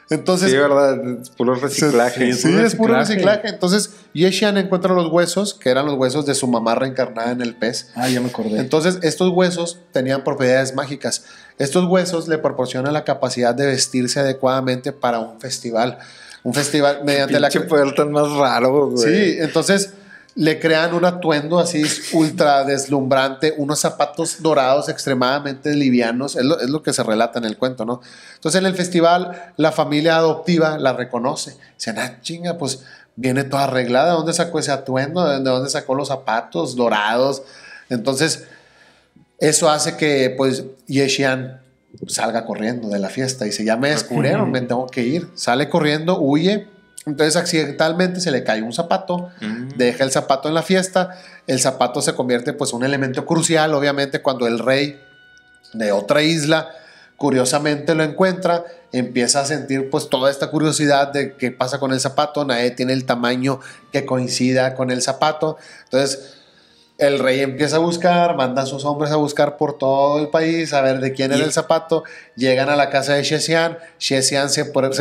Entonces, Sí, ¿verdad? Es puro reciclaje. Sí, es puro reciclaje. Entonces, Ye Xian encuentra los huesos, que eran los huesos de su mamá reencarnada en el pez. Ah, ya me acordé. Entonces, estos huesos tenían propiedades mágicas. Estos huesos le proporcionan la capacidad de vestirse adecuadamente para un festival. Un festival mediante la... Pinche poder tan más raro, güey. Sí, entonces le crean un atuendo así ultra deslumbrante, unos zapatos dorados extremadamente livianos, es lo que se relata en el cuento, ¿no? Entonces en el festival la familia adoptiva la reconoce. Dicen, chinga, pues viene toda arreglada, ¿de dónde sacó ese atuendo? ¿De dónde sacó los zapatos dorados? Entonces eso hace que pues Ye Xian salga corriendo de la fiesta y dice, ya me descubrieron, me tengo que ir. Sale corriendo, huye. Entonces accidentalmente se le cae un zapato, deja el zapato en la fiesta, el zapato se convierte pues un elemento crucial, obviamente cuando el rey de otra isla curiosamente lo encuentra, empieza a sentir pues toda esta curiosidad de qué pasa con el zapato, nadie tiene el tamaño que coincida con el zapato, entonces el rey empieza a buscar, manda a sus hombres a buscar por todo el país a ver de quién era el zapato. Llegan a la casa de Ye Xian. Ye Xian se prueba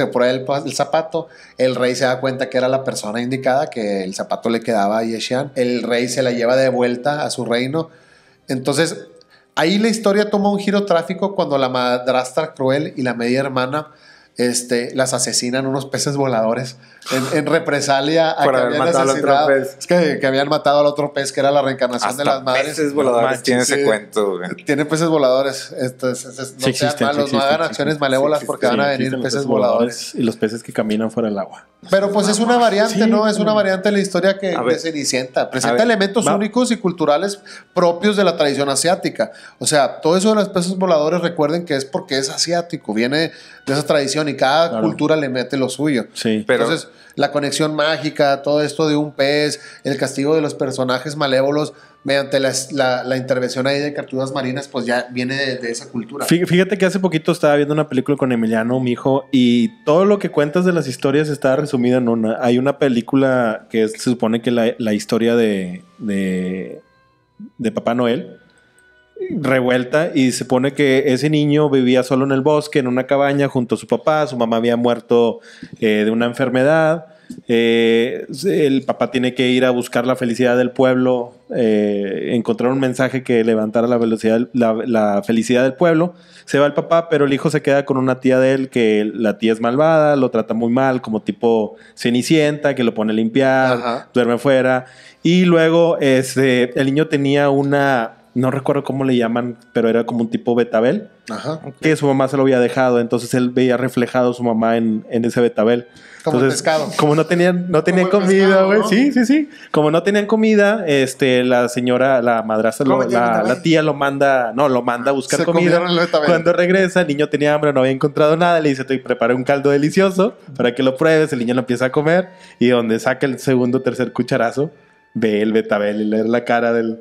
el zapato. El rey se da cuenta que era la persona indicada, que el zapato le quedaba a Ye Xian. El rey se la lleva de vuelta a su reino. Entonces, ahí la historia toma un giro trágico cuando la madrastra cruel y la media hermana las asesinan unos peces voladores en represalia a por que haber habían matado al otro asesinado. pez. Es que habían matado al otro pez, que era la reencarnación Hasta de las madres. peces voladores tiene ese cuento, güey. Tiene peces voladores. No sean malos, no hagan acciones malévolas porque van a venir los peces voladores. Y los peces que caminan fuera del agua. Pero pues es una variante, Sí, ¿no? Es una variante de la historia que A ver. de Cenicienta. Presenta ver, elementos únicos y culturales propios de la tradición asiática. O sea, todo eso de los peces voladores, recuerden que es porque es asiático, viene de esa tradición y cada cultura le mete lo suyo. Sí. Pero- Entonces, la conexión mágica, todo esto de un pez, el castigo de los personajes malévolos mediante la intervención ahí de criaturas marinas, pues ya viene de esa cultura. Fíjate que hace poquito estaba viendo una película con Emiliano, mi hijo, y todo lo que cuentas de las historias está resumido en una. Hay una película que se supone que la historia de Papá Noel revuelta, y se supone que ese niño vivía solo en el bosque, en una cabaña junto a su papá. Su mamá había muerto de una enfermedad. El papá tiene que ir a buscar la felicidad del pueblo, encontrar un mensaje que levantara la felicidad del pueblo. Se va el papá, pero el hijo se queda con una tía de él, que la tía es malvada, lo trata muy mal, como tipo Cenicienta, que lo pone a limpiar, Ajá. duerme fuera. Y luego el niño tenía no recuerdo cómo le llaman, pero era como un tipo betabel, Ajá. que su mamá se lo había dejado. Entonces él veía reflejado a su mamá en ese betabel. Como el Entonces, pescado. como no tenían Como el comida, pescado, güey. ¿no? Sí. Como no tenían comida, la señora, la madrastra, la tía lo manda a buscar Se comida. comieron el betabel. Cuando regresa, el niño tenía hambre, no había encontrado nada. Le dice, te preparé un caldo delicioso para que lo pruebes. El niño lo empieza a comer, y donde saca el segundo o tercer cucharazo, ve el betabel y leer la cara del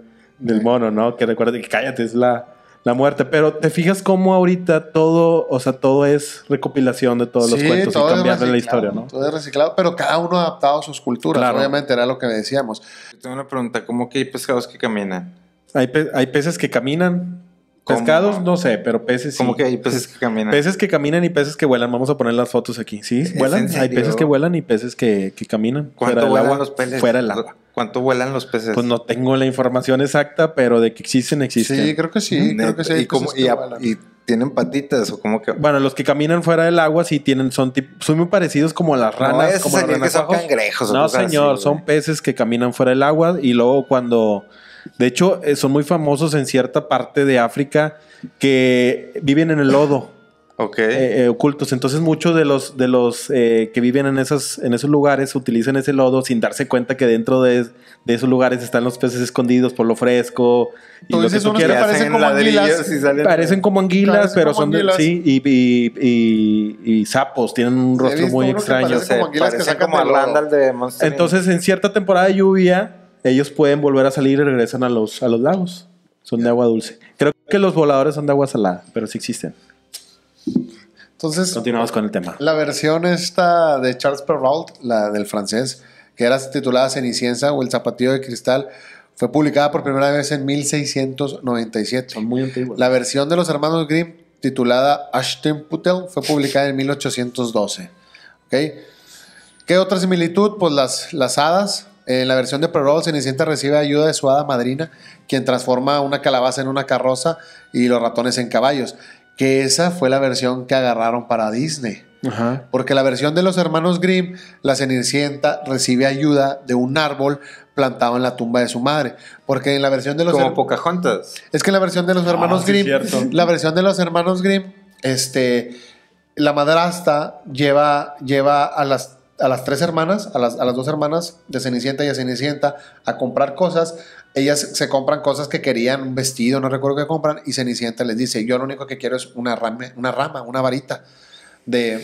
mono, ¿no? Que recuerda que cállate, es la muerte. Pero te fijas cómo ahorita todo es recopilación de todos los cuentos y todo es cambiando la reciclado, historia, ¿no? Todo es reciclado, pero cada uno adaptado a sus culturas. Claro. Obviamente era lo que decíamos. Tengo una pregunta, ¿cómo que hay pescados que caminan? Hay peces que caminan. ¿Cómo? Pescados, no sé, pero peces sí. ¿Cómo que hay peces que caminan? Peces que caminan y peces que vuelan. Vamos a poner las fotos aquí. Sí, ¿Es vuelan. en serio? Hay peces que vuelan y peces que caminan. ¿Cuánto fuera del vuelan agua, los peces? Fuera del agua. ¿Cuánto vuelan los peces? Pues no tengo la información exacta, pero de que existen. Sí, creo que sí. Creo que sí. hay ¿Y, cómo, peces que vuelan. y tienen patitas o cómo que...? Bueno, los que caminan fuera del agua sí son muy parecidos como las ranas. esos como los serían que son renacuajos. cangrejos o No, cosas señor, así, son güey. peces que caminan fuera del agua, y luego de hecho, son muy famosos en cierta parte de África que viven en el lodo. Ok. Ocultos. Entonces muchos de los que viven en esos lugares utilizan ese lodo sin darse cuenta que dentro de esos lugares están los peces escondidos por lo fresco y Tú lo que dices tú unos que quieras. parecen como anguilas. Parecen como anguilas, Parecen pero como son anguilas. sí, y sapos, tienen un rostro visto muy uno que extraño. parece como anguilas que Parecen sacan como a del lodo. Randall de Monster Inc. Entonces, en cierta temporada de lluvia, ellos pueden volver a salir y regresan a los lagos. Son de agua dulce. Creo que los voladores son de agua salada, pero sí existen. Entonces, Continuamos con el tema. la versión esta de Charles Perrault, la del francés, que era titulada Cenicienta o El zapatillo de cristal, Fue publicada por primera vez en 1697. Son muy antiguos. La versión de los hermanos Grimm, titulada Aschenputtel, fue publicada en 1812. ¿Ok? ¿Qué otra similitud? Pues las hadas. En la versión de Perrault, Cenicienta recibe ayuda de su hada madrina, quien transforma una calabaza en una carroza y los ratones en caballos. Que esa fue la versión que agarraron para Disney. Ajá. Porque la versión de los hermanos Grimm, la Cenicienta recibe ayuda de un árbol plantado en la tumba de su madre. Porque en la versión de los... Como Pocahontas. Es que en la versión de los hermanos sí, Grimm, cierto. la versión de los hermanos Grimm, la madrastra lleva a las tres hermanas, a las dos hermanas de Cenicienta y a Cenicienta a comprar cosas. Ellas se compran cosas que querían, un vestido, no recuerdo qué compran, y Cenicienta les dice, yo lo único que quiero es una rama, una varita.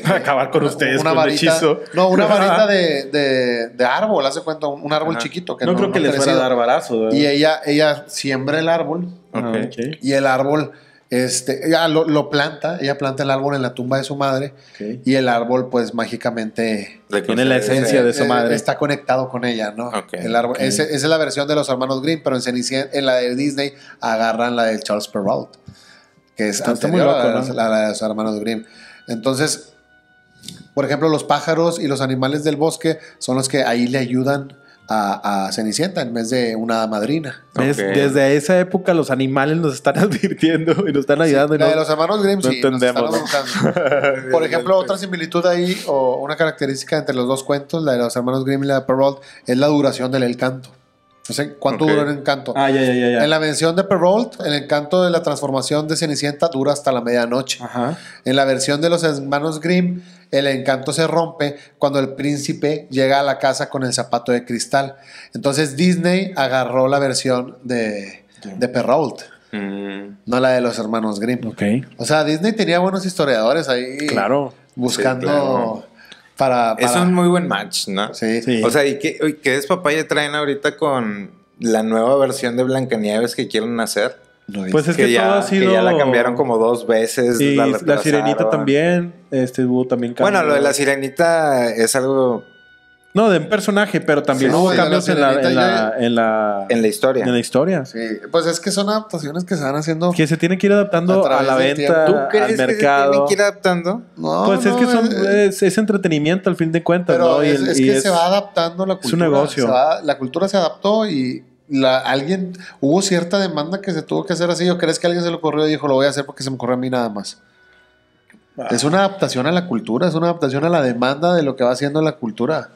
Para acabar con ustedes una con el varita, hechizo. no, una varita de árbol, hace cuenta, un árbol chiquito. Que no creo que les fuera a dar barazo, ¿verdad? Y ella siembra el árbol. Ok. Y el árbol, ella lo planta, ella planta el árbol en la tumba de su madre. Ok. Y el árbol, pues mágicamente Tiene la esencia de su madre. está conectado con ella, ¿no? Ok. El árbol, esa es la versión de los hermanos Grimm, pero en la de Disney agarran la de Charles Perrault, que es Está anterior muy loco, a ¿no? la de los hermanos Grimm. Entonces, por ejemplo, los pájaros y los animales del bosque son los que ahí le ayudan a Cenicienta en vez de una madrina. ¿Ves? Ok. Desde esa época los animales nos están advirtiendo y nos están ayudando. y La no- de los hermanos Grimm, no sí, nos entendemos, están ¿no? abusando. Por ejemplo, otra similitud ahí, o una característica entre los dos cuentos, la de los hermanos Grimm y la de Perrault, es la duración del encanto. No sé cuánto Ok. duró el encanto. Ah, ya. En la versión de Perrault, el encanto de la transformación de Cenicienta dura hasta la medianoche. Ajá. En la versión de los hermanos Grimm, el encanto se rompe cuando el príncipe llega a la casa con el zapato de cristal. Entonces Disney agarró la versión de Perrault, no la de los hermanos Grimm. Ok. O sea, Disney tenía buenos historiadores ahí Claro. buscando Sí, claro. para... Es un muy buen match, ¿no? Sí. Sí. O sea, ¿y qué despapaya traen ahorita con la nueva versión de Blancanieves que quieren hacer? No, Pues es que todo ha sido... que ya la cambiaron como 2 veces. Y la retrasaron. sirenita también. Hubo también cambios. Bueno, lo de la sirenita es algo No, de un personaje, pero también Sí, hubo sí, la cambios en sirenita la en la historia. Sí, pues es que son adaptaciones que se van haciendo. Que se tienen que ir adaptando A través a la del venta, tiempo. ¿Tú crees al que se mercado. tienen que ir adaptando? No, Pues es no, que es entretenimiento al fin de cuentas, pero ¿no? Y es que se va adaptando la es un cultura. negocio. La cultura se adaptó y hubo cierta demanda que se tuvo que hacer así. ¿O crees que a alguien se le ocurrió y dijo, lo voy a hacer porque se me ocurrió a mí nada más? Es una adaptación a la cultura, es una adaptación a la demanda de lo que va haciendo la cultura.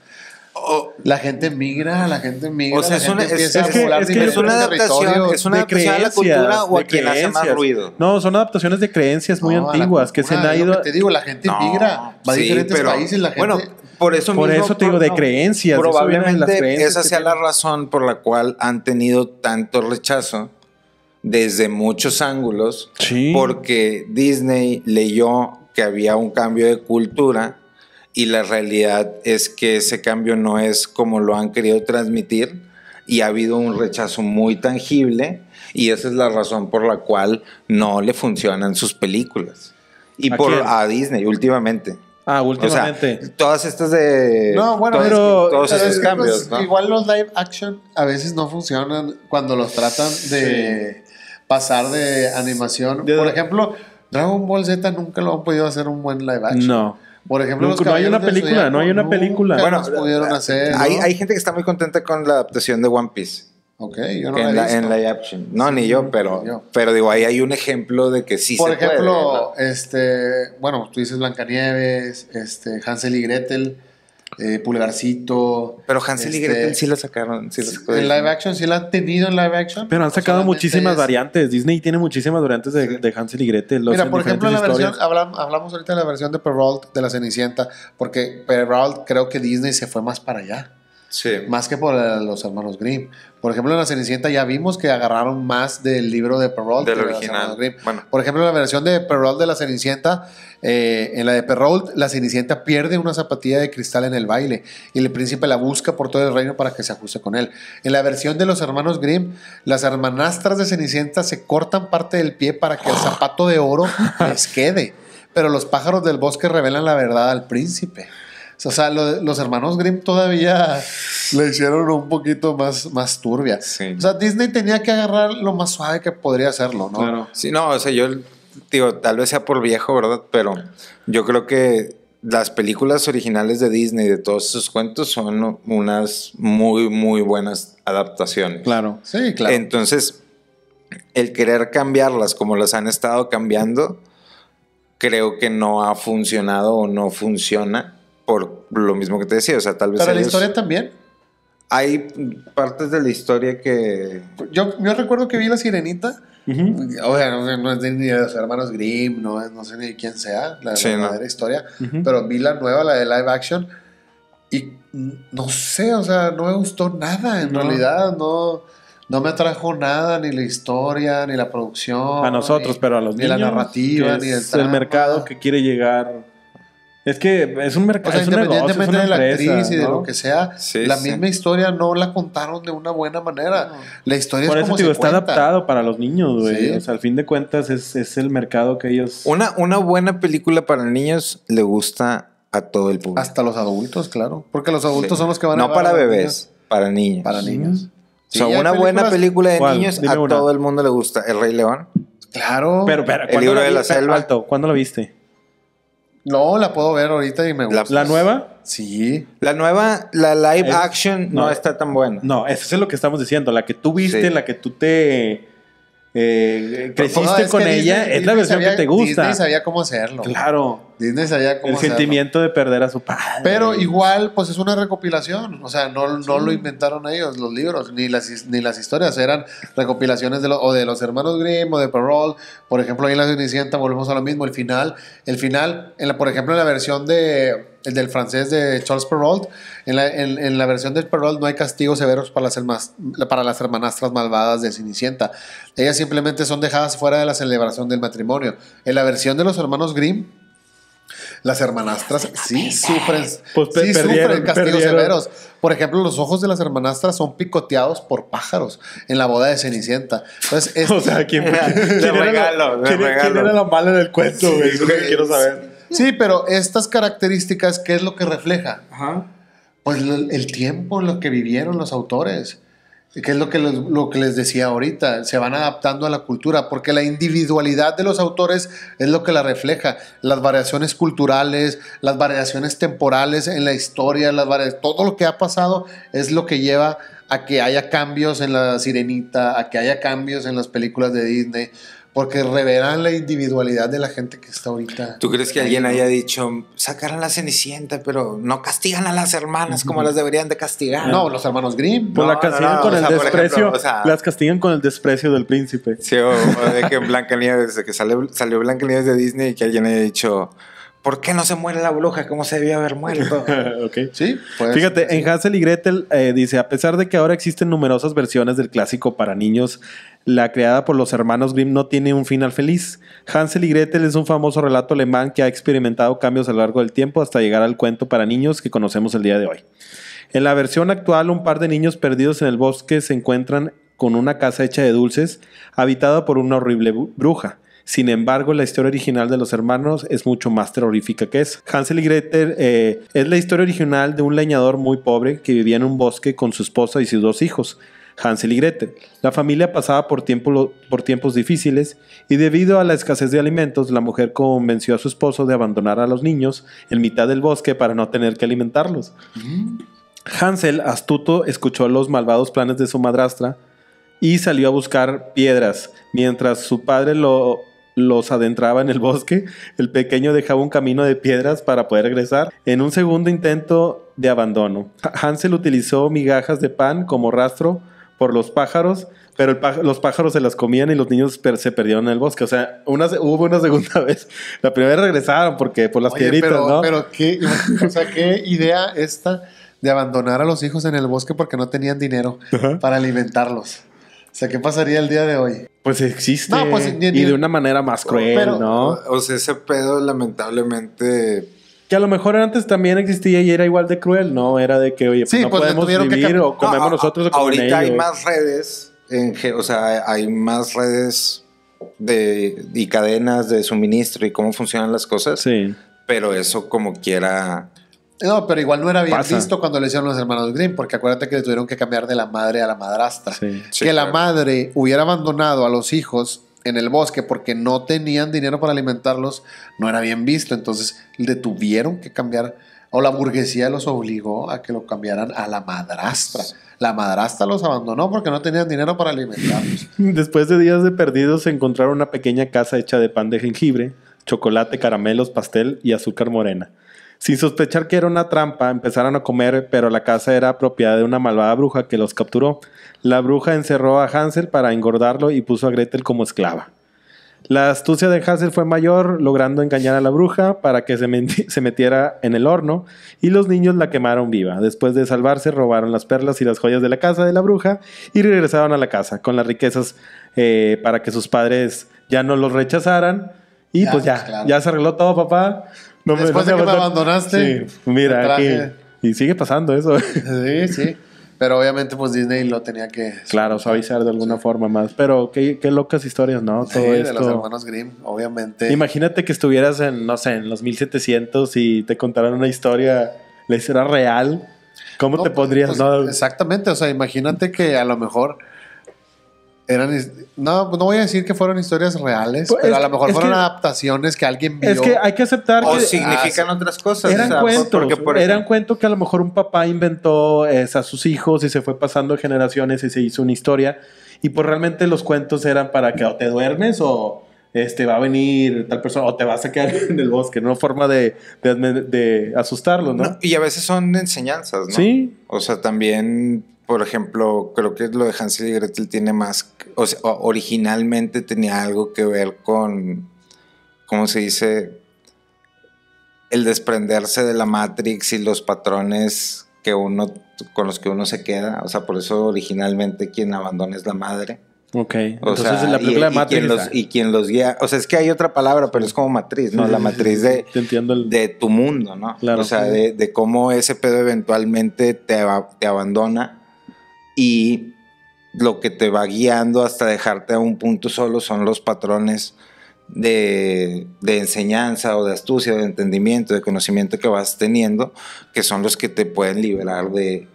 La gente migra. O sea, La gente es una- empieza es que- a volar es que diferentes es una adaptación, territorios. es una de adaptación a la cultura o a de quien hace más creencias. ruido. No, son adaptaciones de creencias muy No, a la antiguas que se cultura, han es lo ido. que te digo, la gente migra, va a sí, diferentes pero, países, la gente... Bueno, por eso Por mismo, eso te digo, de creencias, eso viene de Probablemente las creencias esa que sea la tienen. razón por la cual han tenido tanto rechazo desde muchos ángulos. Sí. Porque Disney leyó que había un cambio de cultura y la realidad es que ese cambio no es como lo han querido transmitir y ha habido un rechazo muy tangible y esa es la razón por la cual no le funcionan sus películas. Y ¿A quién? a Disney últimamente. Ah, O sea, últimamente. todas estas de... No, bueno, pero- todos pero esos es que, cambios, pues, ¿no? igual los live action a veces no funcionan cuando los tratan de pasar de animación. De- Por ejemplo, Dragon Ball Z nunca lo han podido hacer un buen live action. No. Por ejemplo, Nunca- los no hay una Caballeros del película, Zodiaco no hay una nunca película. Bueno, los pudieron hacer. ¿no? Hay gente que está muy contenta con la adaptación de One Piece. Ok, yo no Que la he visto. en live action. No, ni yo, pero, yo. pero digo, ahí hay un ejemplo de que sí Por se ejemplo, puede, bueno, tú dices Blancanieves, Hansel y Gretel, Pulgarcito. ¿no? Pero Hansel y Gretel sí la sacaron. Sí la sacó En Disney. live action, sí la han tenido en live action. Pero han sacado Solamente muchísimas es- variantes. Disney tiene muchísimas variantes de Hansel y Gretel. Mira, en por ejemplo, en la diferentes versión, historias. hablamos ahorita de la versión de Perrault de la Cenicienta, porque Perrault creo que Disney se fue más para allá, Sí. más que por los hermanos Grimm. Por ejemplo, en la Cenicienta ya vimos que agarraron más del libro de Perrault Del que de los original. hermanos Grimm. Bueno. Por ejemplo, en la versión de Perrault de la Cenicienta, en la de Perrault, la Cenicienta pierde una zapatilla de cristal en el baile y el príncipe la busca por todo el reino para que se ajuste con él. En la versión de los hermanos Grimm, las hermanastras de Cenicienta se cortan parte del pie para que el zapato de oro les quede, pero los pájaros del bosque revelan la verdad al príncipe. O sea, los hermanos Grimm todavía le hicieron un poquito más turbia. Sí. O sea, Disney tenía que agarrar lo más suave que podría hacerlo, ¿no? Claro. Sí, no, o sea, yo digo, tal vez sea por viejo, ¿verdad? Pero yo creo que las películas originales de Disney, de todos esos cuentos, son unas muy, muy buenas adaptaciones. Claro. Sí, claro. Entonces, el querer cambiarlas como las han estado cambiando, creo que no ha funcionado o no funciona por lo mismo que te decía. O sea, tal vez Pero la ellos- historia también. hay partes de la historia que... Yo recuerdo que vi La Sirenita. Ujú. O sea, no es ni de los hermanos Grimm, no sé ni de quién sea, la Sí, verdadera historia. Ujú. Pero vi la nueva, la de live action. Y no sé, o sea, no me gustó nada. En No. realidad, no me atrajo nada, ni la historia, ni la producción. A nosotros, ni- pero a los ni niños. la narrativa, que ni el es trama. mercado que quiere llegar. Es que es un O mercado. sea, es un negocio, es independientemente una de la empresa, actriz y de ¿no? lo que sea, Sí, la sí. misma historia no la contaron de una buena manera. La historia Por es eso como te digo, se está cuenta. adaptado para los niños, güey. Sí. O sea, al fin de cuentas es el mercado que ellos. Una buena película para niños le gusta a todo el público. Hasta los adultos, claro. Porque los adultos Sí. son los que van a No llevar para a los bebés, niños. para niños. Para niños. O sea, Sí, hay una buena películas- película de ¿Cuál? niños Dime a una. todo el mundo le gusta. El Rey León. Claro. Pero, El ¿cuándo libro de la viste? selva. Alto, ¿cuándo la viste? No, la puedo ver ahorita y me gusta. ¿La nueva? Sí. La nueva, la live Es- action no no. está tan buena. No, eso es lo que estamos diciendo. La que tú viste, Sí. la que tú te creciste No, es con que ella, Disney- es la Disney versión sabía- que te gusta. Disney sabía cómo hacerlo. Claro. Disney sabía cómo El hacerlo. sentimiento de perder a su padre. Pero igual, pues es una recopilación. O sea, no lo inventaron ellos, los libros, ni las historias. Eran recopilaciones de los hermanos Grimm o de Perrault. Por ejemplo, ahí en La Cenicienta volvemos a lo mismo. El final por ejemplo, en la versión del francés de Charles Perrault, en la versión de Perrault no hay castigos severos para las hermanastras malvadas de Cenicienta. Ellas simplemente son dejadas fuera de la celebración del matrimonio. En la versión de los hermanos Grimm, las hermanastras sí sufren, Pues sí sufren castigos perdieron. severos. Por ejemplo, los ojos de las hermanastras son picoteados por pájaros en la boda de Cenicienta. Entonces, O sea, ¿quién De regalo, de quién regalo. era la mala del cuento, güey? Es lo que quiero saber. sí, pero estas características, ¿qué es lo que refleja? Ajá. Pues el tiempo en lo que vivieron los autores. Que es lo que les decía ahorita, se van adaptando a la cultura, porque la individualidad de los autores es lo que la refleja, las variaciones culturales, las variaciones temporales en la historia, todo lo que ha pasado es lo que lleva a que haya cambios en La Sirenita, a que haya cambios en las películas de Disney, porque revelan la individualidad de la gente que está ahorita. ¿Tú crees que alguien haya dicho, sacaron la Cenicienta, pero no castigan a las hermanas como las deberían de castigar? No, los hermanos Grimm. Pues No, la castigan no, con o el sea, por desprecio. ejemplo, o sea- las castigan con el desprecio del príncipe. Sí, o de que Blancanieves, desde que salió Blancanieves de Disney, que alguien haya dicho, ¿por qué no se muere la bruja como se debía haber muerto? Ok. Sí, pues, Fíjate, sí. en Hansel y Gretel dice, a pesar de que ahora existen numerosas versiones del clásico para niños, la creada por los hermanos Grimm no tiene un final feliz. Hansel y Gretel es un famoso relato alemán que ha experimentado cambios a lo largo del tiempo hasta llegar al cuento para niños que conocemos el día de hoy. En la versión actual, un par de niños perdidos en el bosque se encuentran con una casa hecha de dulces, habitada por una horrible bruja. Sin embargo, la historia original de los hermanos es mucho más terrorífica que eso. Hansel y Gretel es la historia original de un leñador muy pobre que vivía en un bosque con su esposa y sus dos hijos, Hansel y Gretel. La familia pasaba por tiempos difíciles y debido a la escasez de alimentos, la mujer convenció a su esposo de abandonar a los niños en mitad del bosque para no tener que alimentarlos. Hansel, astuto, escuchó los malvados planes de su madrastra y salió a buscar piedras. Mientras su padre los adentraba en el bosque, el pequeño dejaba un camino de piedras para poder regresar. En un segundo intento de abandono, Hansel utilizó migajas de pan como rastro por los pájaros, pero los pájaros se las comían y los niños se perdieron en el bosque. O sea, hubo una segunda vez. La primera vez regresaron porque por las Oye, piedritas, ¿no? pero qué idea esta de abandonar a los hijos en el bosque porque no tenían dinero para alimentarlos. O sea, ¿qué pasaría el día de hoy? Pues existe. No, pues, y de una manera más cruel, pero- ¿no? O sea, ese pedo lamentablemente... Que a lo mejor antes también existía y era igual de cruel, ¿no? Era de que, oye, pues Sí, no pues, le podemos tuvieron que vivir cambiar. o comemos No, nosotros o comen ahorita hay ellos. más redes, o sea, hay más redes y cadenas de suministro y cómo funcionan las cosas. Sí. Pero eso como quiera No, pero igual no era bien Pasa. visto cuando le hicieron los hermanos Grimm, porque acuérdate que le tuvieron que cambiar de la madre a la madrastra. Sí. Sí, Que la claro. madre hubiera abandonado a los hijos en el bosque porque no tenían dinero para alimentarlos, no era bien visto. Entonces le tuvieron que cambiar, o la burguesía los obligó a que lo cambiaran a la madrastra. La madrastra los abandonó porque no tenían dinero para alimentarlos. Después de días de perdidos, encontraron una pequeña casa hecha de pan de jengibre, chocolate, caramelos, pastel y azúcar morena. Sin sospechar que era una trampa, empezaron a comer, pero la casa era propiedad de una malvada bruja que los capturó. La bruja encerró a Hansel para engordarlo y puso a Gretel como esclava. La astucia de Hansel fue mayor, logrando engañar a la bruja para que se metiera en el horno, y los niños la quemaron viva. Después de salvarse, robaron las perlas y las joyas de la casa de la bruja y regresaron a la casa con las riquezas para que sus padres ya no los rechazaran. Y Ya, pues ya, pues, claro. ya se arregló todo, papá. Después de que me abandonaste, Sí, mira, te traje. aquí. Y sigue pasando eso. Sí, sí. Pero obviamente pues Disney lo tenía que... Claro, suavizar de alguna forma más. Pero qué locas historias, ¿no? Sí, Todo de esto. los hermanos Grimm, obviamente. Imagínate que estuvieras en, no sé, en los 1700 y te contaran una historia, la historia real. ¿Cómo No, te pondrías, pues, no? exactamente, o sea, imagínate que a lo mejor eran... No voy a decir que fueron historias reales, Pues, pero a es- lo mejor es fueron que- adaptaciones que alguien vio. Es que hay que aceptar O que significan otras cosas. eran o sea, cuentos. porque, por Eran ejemplo, cuentos que a lo mejor un papá inventó a sus hijos y se fue pasando de generaciones y se hizo una historia. Y pues realmente los cuentos eran para que o te duermes o va a venir tal persona o te vas a quedar en el bosque. No forma de asustarlos, ¿no? no, y a veces son enseñanzas, ¿no? Sí. O sea, también, por ejemplo, creo que lo de Hansel y Gretel tiene más, o sea, originalmente tenía algo que ver con, ¿cómo se dice? El desprenderse de la Matrix y los patrones que uno, con los que uno se queda. O sea, por eso originalmente quien abandona es la madre. Ok. O Entonces sea, en la película de Matrix. quien los guía. O sea, es que hay otra palabra, pero es como matriz, ¿no? Sí, La sí, matriz sí, de, te entiendo de tu mundo, ¿no? Claro. O sea, de cómo ese pedo eventualmente te abandona y lo que te va guiando hasta dejarte a un punto solo son los patrones de enseñanza o de astucia, de entendimiento, de conocimiento que vas teniendo, que son los que te pueden liberar de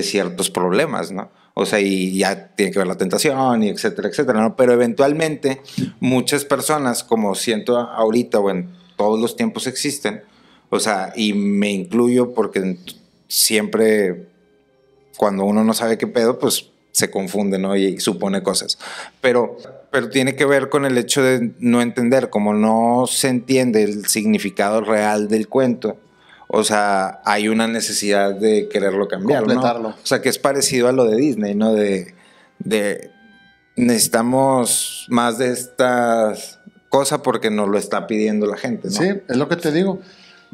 ciertos problemas, ¿no? O sea, y ya tiene que ver la tentación y etcétera, etcétera, ¿no? Pero eventualmente muchas personas, como siento ahorita o en todos los tiempos existen, o sea, y me incluyo porque siempre cuando uno no sabe qué pedo, pues se confunde, ¿no? Y supone cosas. Pero tiene que ver con el hecho de no entender, como no se entiende el significado real del cuento. O sea, hay una necesidad de quererlo cambiar, Completarlo. ¿no? O sea, que es parecido a lo de Disney, ¿no? De necesitamos más de esta cosa porque nos lo está pidiendo la gente, ¿no? Sí, es lo que te digo.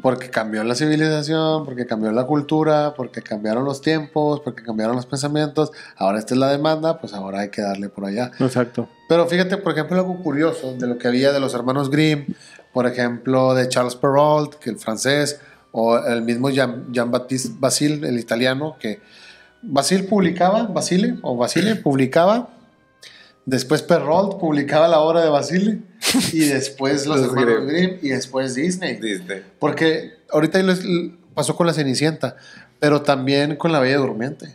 Porque cambió la civilización, porque cambió la cultura, porque cambiaron los tiempos, porque cambiaron los pensamientos. Ahora esta es la demanda, pues ahora hay que darle por allá. Exacto. Pero fíjate, por ejemplo, algo curioso de lo que había de los hermanos Grimm, por ejemplo, de Charles Perrault, que el francés, o el mismo Jean-Baptiste Basile, el italiano, que Basile publicaba, publicaba, después Perrault publicaba la obra de Basile, y después los hermanos Grimm, y después Disney. Porque ahorita pasó con la Cenicienta, pero también con la Bella Durmiente.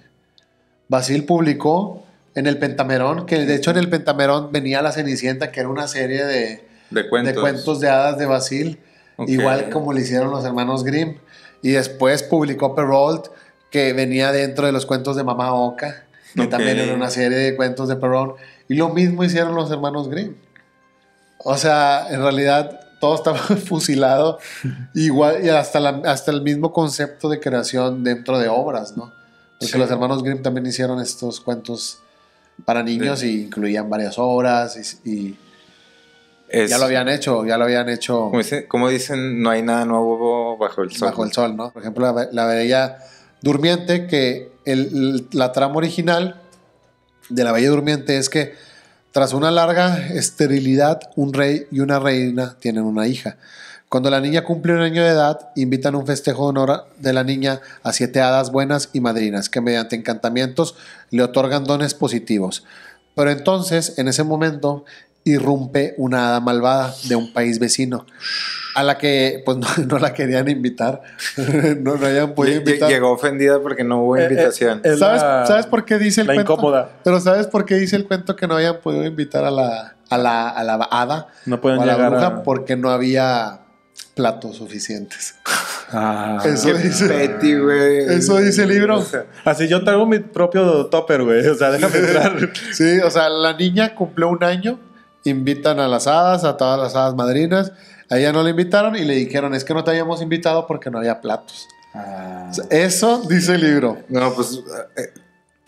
Basile publicó en el Pentamerón, que de hecho en el Pentamerón venía la Cenicienta, que era una serie de cuentos de hadas de Basile, okay, igual como le hicieron los hermanos Grimm. Y después publicó Perrault, que venía dentro de los cuentos de Mamá Oca, que también era una serie de cuentos de Perrault. Y lo mismo hicieron los hermanos Grimm. O sea, en realidad todo estaba fusilado, igual, y hasta el mismo concepto de creación dentro de obras, ¿no? Porque los hermanos Grimm también hicieron estos cuentos para niños y incluían varias obras y ya lo habían hecho. Como dicen, no hay nada nuevo bajo el sol. Bajo el sol, ¿no? Por ejemplo, la Bella Durmiente, que la trama original de la Bella Durmiente es que tras una larga esterilidad, un rey y una reina tienen una hija. Cuando la niña cumple 1 año de edad, invitan a un festejo de honor de la niña a 7 hadas buenas y madrinas, que mediante encantamientos le otorgan dones positivos. Pero entonces, en ese momento, irrumpe una hada malvada de un país vecino, a la que pues no la querían invitar. no habían podido invitar. Llegó ofendida porque no hubo invitación. ¿Sabes por qué dice el la cuento? Incómoda. Pero ¿sabes por qué dice el cuento que no habían podido invitar a la hada? No pueden o a la llegar bruja porque no había platos suficientes. Eso Qué dice. petty, güey. Eso dice el libro. Así yo traigo mi propio topper, güey. O sea, déjame entrar. Sí, o sea, la niña cumplió 1 año, invitan a las hadas, a todas las hadas madrinas. A ella no la invitaron y le dijeron, es que no te habíamos invitado porque no había platos. O sea, eso dice el libro. No, pues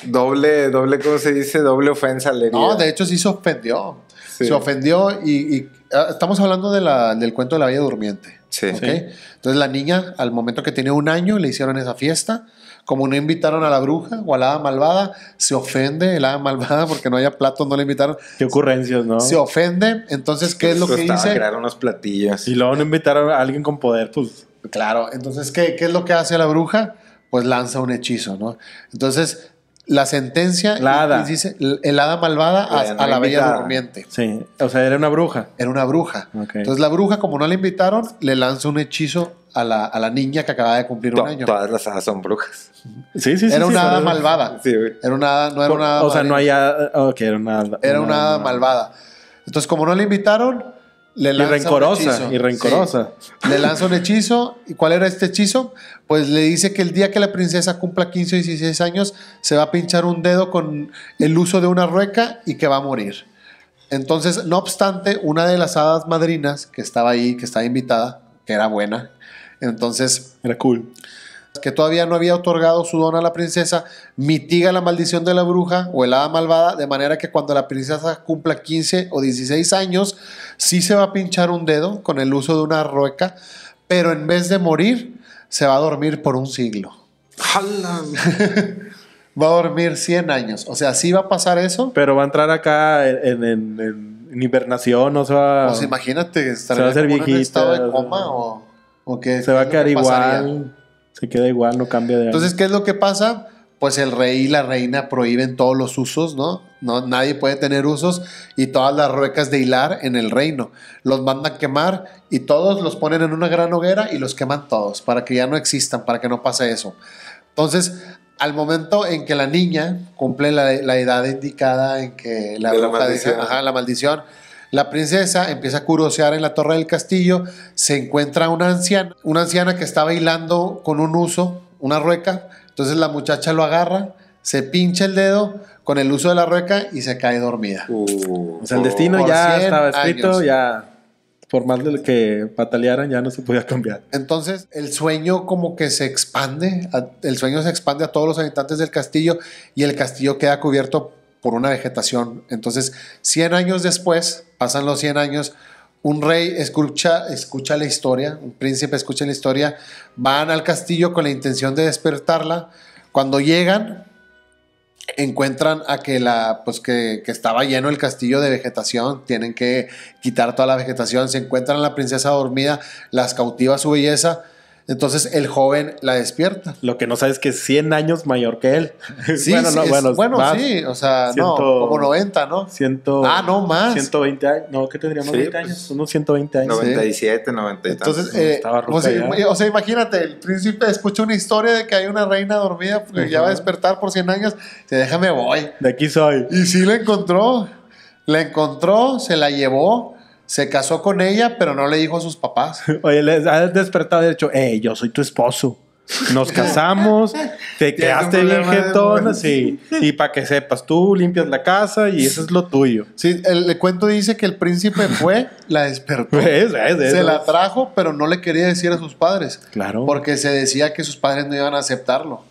doble, ¿cómo se dice? Doble ofensa le No, de hecho sí se ofendió. Sí. Se ofendió y estamos hablando del cuento de la Bella Durmiente. Sí. ¿Ok? Sí. Entonces la niña, al momento que tenía 1 año, le hicieron esa fiesta. Como no invitaron a la bruja o a la hada malvada, se ofende el hada malvada porque no haya platos, no le invitaron. Qué ocurrencias, ¿no? Se ofende. Entonces, ¿qué es lo que Costaba dice? crear unos platillos. Y luego no invitaron a alguien con poder, pues. Claro, entonces, ¿qué es lo que hace la bruja? Pues lanza un hechizo, ¿no? Entonces, la sentencia La hada. dice el hada malvada a la Bella invitada. Durmiente. Sí. O sea, era una bruja. Era una bruja. Ok. Entonces, la bruja, como no la invitaron, le lanza un hechizo a la niña que acaba de cumplir 1 año. Todas las hadas son brujas. Sí. Era una hada pero- malvada. Sí, güey. Era una hada, no era una hada O sea, no madrina. hay... Ok, era una hada. Era una hada malvada. Entonces, como no le invitaron, le Y lanza rencorosa, un hechizo. y rencorosa. Sí. Le lanza un hechizo. ¿Y cuál era este hechizo? Pues le dice que el día que la princesa cumpla 15 o 16 años, se va a pinchar un dedo con el uso de una rueca y que va a morir. Entonces, no obstante, una de las hadas madrinas que estaba ahí, que estaba invitada, que era buena, entonces Era cool. que todavía no había otorgado su don a la princesa, mitiga la maldición de la bruja o el hada malvada, de manera que cuando la princesa cumpla 15 o 16 años, sí se va a pinchar un dedo con el uso de una rueca, pero en vez de morir, se va a dormir por 1 siglo. ¡Hala! Va a dormir 100 años. O sea, sí va a pasar eso. Pero va a entrar acá en hibernación, o sea... Pues imagínate, estar se va a hacer en un viejita, estado de o sea, coma o qué. se va a qué es lo quedar que pasaría. igual. Se queda igual, no cambia de... Entonces, ¿qué es lo que pasa? Pues el rey y la reina prohíben todos los usos, ¿no? Nadie puede tener usos y todas las ruecas de hilar en el reino. Los mandan quemar y todos los ponen en una gran hoguera y los queman todos para que ya no existan, para que no pase eso. Entonces, al momento en que la niña cumple la edad indicada en que la De la bruja dice, maldición. la maldición, la princesa empieza a curiosear en la torre del castillo, se encuentra una anciana que estaba hilando con un uso, una rueca. Entonces la muchacha lo agarra, se pincha el dedo con el uso de la rueca y se cae dormida. O sea, el destino Por ya 100 estaba escrito, años. ya... Por más de que patalearan, ya no se podía cambiar. Entonces el sueño como que se expande, el sueño se expande a todos los habitantes del castillo y el castillo queda cubierto por una vegetación. Entonces 100 años después, pasan los 100 años, un rey escucha la historia, un príncipe escucha la historia, van al castillo con la intención de despertarla. Cuando llegan, encuentran a que estaba lleno el castillo de vegetación, tienen que quitar toda la vegetación, se encuentran a la princesa dormida, las cautiva su belleza, entonces el joven la despierta. Lo que no sabes es que es 100 años mayor que él. Sí, más. sí, o sea, Ciento- como 90, ¿no? No, más. 120 años. No, ¿qué tendríamos? Sí, 20 pues, años. Unos 120 años. 97, 90 y tantos. Entonces, estaba ruca ya. o sea, imagínate, el príncipe escucha una historia de que hay una reina dormida porque ya va a despertar por 100 años, se déjame voy. De aquí soy. Y sí la encontró, se la llevó, se casó con ella, pero no le dijo a sus papás. Oye, les ha despertado y ha dicho, yo soy tu esposo. Nos casamos, te quedaste un bien problema de jetón, mujer. sí. Y para que sepas, tú limpias la casa y eso es lo tuyo. Sí, el cuento dice que el príncipe fue, la despertó, ¿Ves? se la trajo, pero no le quería decir a sus padres. Claro. Porque se decía que sus padres no iban a aceptarlo.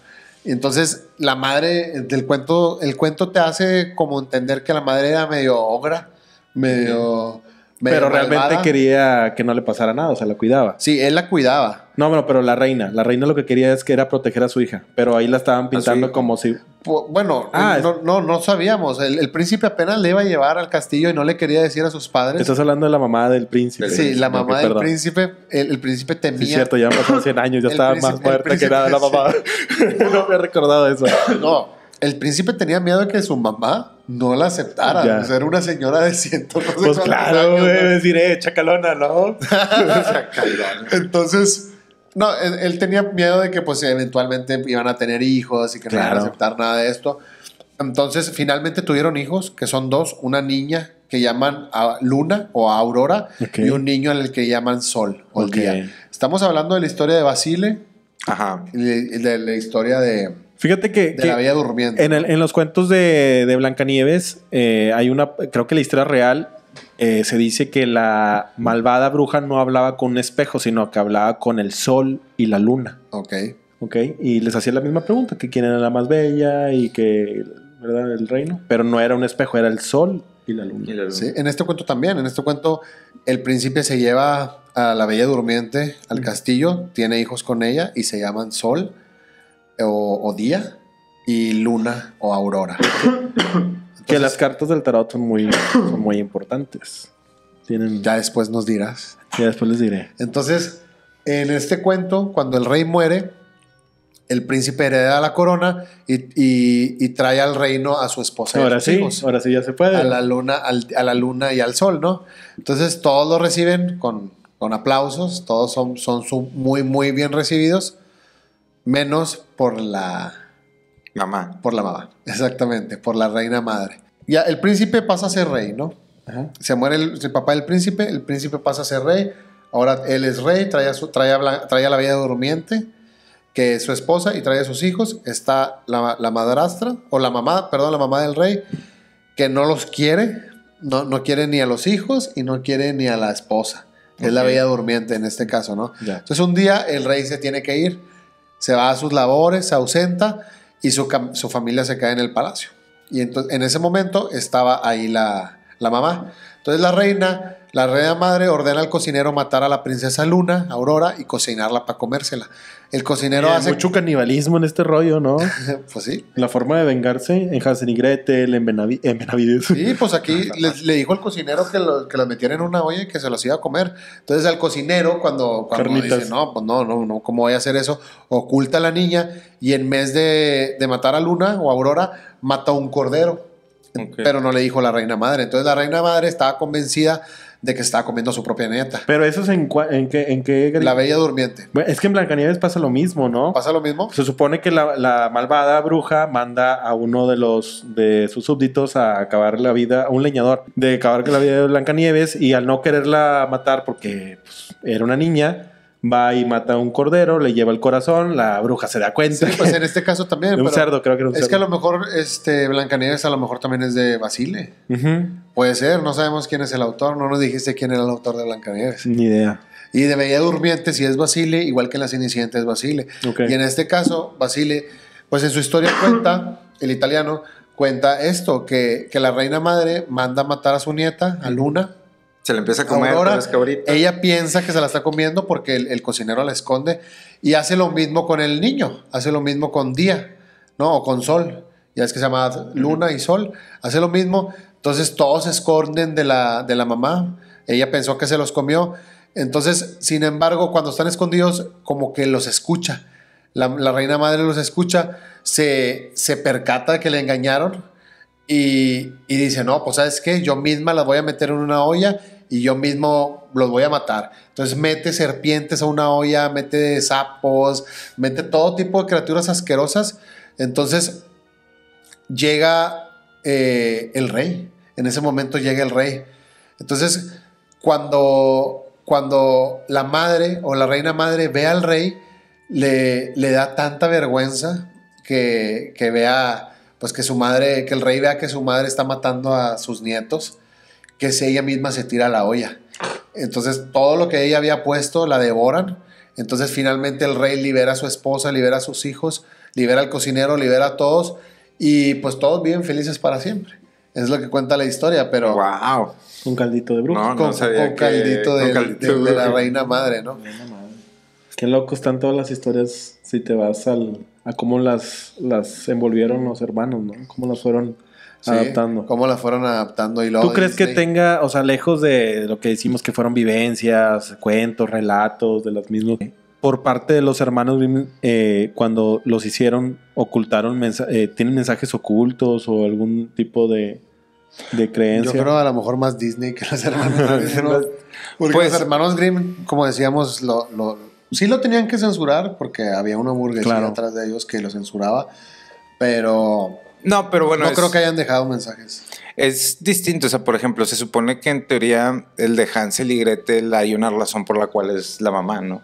Entonces, la madre del cuento, el cuento te hace como entender que la madre era medio ogra, medio Pero realmente malvada. quería que no le pasara nada, o sea, la cuidaba. Sí, él la cuidaba. No, bueno, pero la reina lo que quería es que era proteger a su hija, pero ahí la estaban pintando hija. como si... Bueno, Ah, no sabíamos. El príncipe apenas le iba a llevar al castillo y no le quería decir a sus padres. Estás hablando de la mamá del príncipe. Sí, la mamá Ok, del perdón. príncipe, el príncipe temía. Sí, es cierto, ya pasó 100 años, ya El estaba príncipe- más el muerta que príncipe, nada la mamá. No me había recordado eso. No, el príncipe tenía miedo de que su mamá no la aceptaran. Ya. O sea, era una señora de 100, no sé Pues cuántos claro, años, güey, ¿no? decir, chacalona, ¿no? Entonces, no, él tenía miedo de que pues eventualmente iban a tener hijos y que no iban a Claro. aceptar nada de esto. Entonces, finalmente tuvieron hijos, que son dos, una niña que llaman a Luna o a Aurora, Ok. y un niño al que llaman Sol o el Ok. día. Estamos hablando de la historia de Basile Ajá. y de la historia de Fíjate que la Bella Durmiente. en los cuentos de Blancanieves hay una, creo que la historia real se dice que la malvada bruja no hablaba con un espejo, sino que hablaba con el sol y la luna. Ok. ¿Ok? Y les hacía la misma pregunta, que quién era la más bella y que, ¿verdad? El reino. Pero no era un espejo, era el sol y la luna. Sí, en este cuento también. En este cuento, el príncipe se lleva a la Bella Durmiente al castillo, tiene hijos con ella y se llaman Sol o Día y Luna o Aurora. Que las cartas del tarot son muy importantes. Tienen, Ya después nos dirás. ya después les diré. Entonces, en este cuento, cuando el rey muere, el príncipe hereda la corona y trae al reino a su esposa y a sus hijos. Ahora sí ya se puede. A la luna y al sol, ¿no? Entonces todos lo reciben con aplausos, todos son muy, muy bien recibidos, menos por la Mamá. mamá, exactamente, por la reina madre. Ya el príncipe pasa a ser rey, ¿no? Ajá. Se muere el papá del príncipe, el príncipe pasa a ser rey, ahora él es rey, trae a la Bella Durmiente, que es su esposa, y trae a sus hijos. Está la madrastra, o la mamá del rey, que no los quiere, no quiere ni a los hijos y no quiere ni a la esposa, que es la Ok. Bella Durmiente en este caso, ¿no? Ya. Entonces un día el rey se tiene que ir, se va a sus labores, se ausenta y su familia se queda en el palacio. Y entonces en ese momento estaba ahí la mamá. Entonces la reina madre ordena al cocinero matar a la princesa Luna, Aurora, y cocinarla para comérsela. El cocinero hace... mucho canibalismo en este rollo, ¿no? Pues sí. La forma de vengarse en Hansel y Gretel, en Benavides. Sí, pues aquí le dijo al cocinero que los metiera en una olla y que se los iba a comer. Entonces al cocinero cuando Carnitas. dice, no, pues no, ¿cómo voy a hacer eso? Oculta a la niña y en vez de matar a Luna o Aurora, mata a un cordero. Ok. Pero no le dijo la reina madre. Entonces la reina madre estaba convencida de que estaba comiendo a su propia nieta. Pero eso es en qué... La Bella Durmiente. Bueno, es que en Blancanieves pasa lo mismo, ¿no? ¿Pasa lo mismo? Se supone que la malvada bruja manda a uno de sus súbditos a acabar la vida, a un leñador, de acabar la vida de Blancanieves, y al no quererla matar porque pues, era una niña, va y mata a un cordero, le lleva el corazón, la bruja se da cuenta. Sí, pues en este caso también. De un pero cerdo, creo que era un es cerdo. que a lo mejor Blancanieves a lo mejor también es de Basile. Ujú. Puede ser, no sabemos quién es el autor, no nos dijiste quién era el autor de Blancanieves. Ni idea. Y de Bella Durmiente, si es Basile, igual que en La Cenicienta es Basile. Ok. Y en este caso, Basile, pues en su historia cuenta, el italiano, cuenta esto, que la reina madre manda matar a su nieta, a Luna. Se le empieza a comer Aurora, todas las cabritas. ella piensa que se la está comiendo porque el cocinero la esconde y hace lo mismo con el niño, hace lo mismo con Día, ¿no? O con Sol, ya es que se llama Luna y Sol, hace lo mismo, entonces todos se esconden de la mamá, ella pensó que se los comió, entonces, sin embargo, cuando están escondidos, como que los escucha, la reina madre los escucha, se percata de que le engañaron y dice, no, pues ¿sabes qué? Yo misma las voy a meter en una olla y yo mismo los voy a matar. Entonces mete serpientes a una olla, mete sapos, mete todo tipo de criaturas asquerosas. Entonces llega el rey. En ese momento llega el rey. Entonces cuando la madre o la reina madre ve al rey, le da tanta vergüenza que vea... pues que el rey vea que su madre está matando a sus nietos, que ella misma se tira a la olla. Entonces todo lo que ella había puesto la devoran. Entonces finalmente el rey libera a su esposa, libera a sus hijos, libera al cocinero, libera a todos y pues todos viven felices para siempre. Es lo que cuenta la historia, pero ¡Wow! Un caldito de bruja. No sabía con caldito que- de, con caldito de la bruja. reina madre, ¿no? Qué loco están todas las historias si te vas a cómo las envolvieron los hermanos, ¿no? Cómo las fueron Sí, adaptando. cómo la fueron adaptando y luego ¿Tú crees que Disney. tenga, o sea, lejos de lo que decimos que fueron vivencias, cuentos, relatos de los mismos, por parte de los hermanos Grimm, cuando los hicieron, ocultaron tienen mensajes ocultos o algún tipo de creencia. Yo creo a lo mejor más Disney que los hermanos Grimm, ¿no? Porque Pues- los hermanos Grimm, como decíamos, sí lo tenían que censurar porque había una burguesía Claro. atrás de ellos que lo censuraba, pero No, pero bueno, no creo que hayan dejado mensajes. es distinto. O sea, por ejemplo, se supone que en teoría el de Hansel y Gretel hay una razón por la cual es la mamá, ¿no?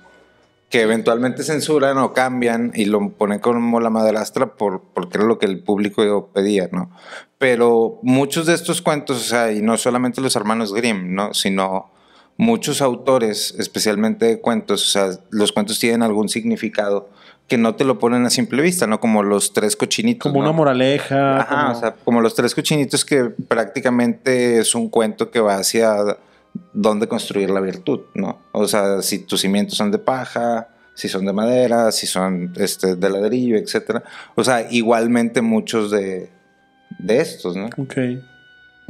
Que eventualmente censuran o cambian y lo ponen como la madrastra porque era lo que el público pedía, ¿no? Pero muchos de estos cuentos, o sea, y no solamente los hermanos Grimm, ¿no? Sino muchos autores, especialmente de cuentos, o sea, los cuentos tienen algún significado que no te lo ponen a simple vista, ¿no? Como los tres cochinitos. Como ¿no? una moraleja. Ajá, como- o sea, como los tres cochinitos, que prácticamente es un cuento que va hacia dónde construir la virtud, ¿no? O sea, si tus cimientos son de paja, si son de madera, si son de ladrillo, etcétera. O sea, igualmente muchos de estos, ¿no? Ok.